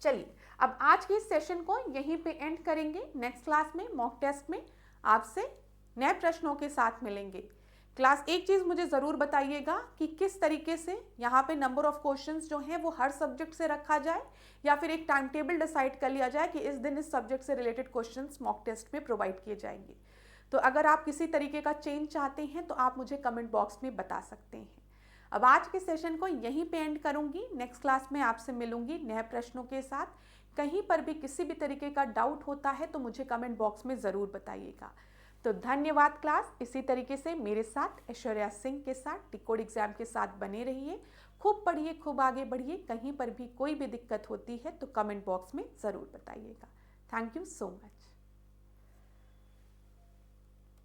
चलिए अब आज के इस सेशन को यहीं पे एंड करेंगे। नेक्स्ट क्लास में मॉक टेस्ट में आपसे नए प्रश्नों के साथ मिलेंगे। क्लास एक चीज मुझे जरूर बताइएगा कि किस तरीके से यहाँ पे नंबर ऑफ क्वेश्चंस जो हैं वो हर सब्जेक्ट से रखा जाए या फिर एक टाइम टेबल डिसाइड कर लिया जाए कि इस दिन इस सब्जेक्ट से रिलेटेड क्वेश्चंस मॉक टेस्ट में प्रोवाइड किए जाएंगे। तो अगर आप किसी तरीके का चेंज चाहते हैं तो आप मुझे कमेंट बॉक्स में बता सकते हैं। अब आज के सेशन को यहीं पे एंड करूंगी। नेक्स्ट क्लास में आपसे मिलूंगी नए प्रश्नों के साथ। कहीं पर भी किसी भी तरीके का डाउट होता है तो मुझे कमेंट बॉक्स में ज़रूर बताइएगा। तो धन्यवाद क्लास। इसी तरीके से मेरे साथ ऐश्वर्या सिंह के साथ डिकोड एग्जाम के साथ बने रहिए। खूब पढ़िए, खूब आगे बढ़िए। कहीं पर भी कोई भी दिक्कत होती है तो कमेंट बॉक्स में ज़रूर बताइएगा। Thank you so much.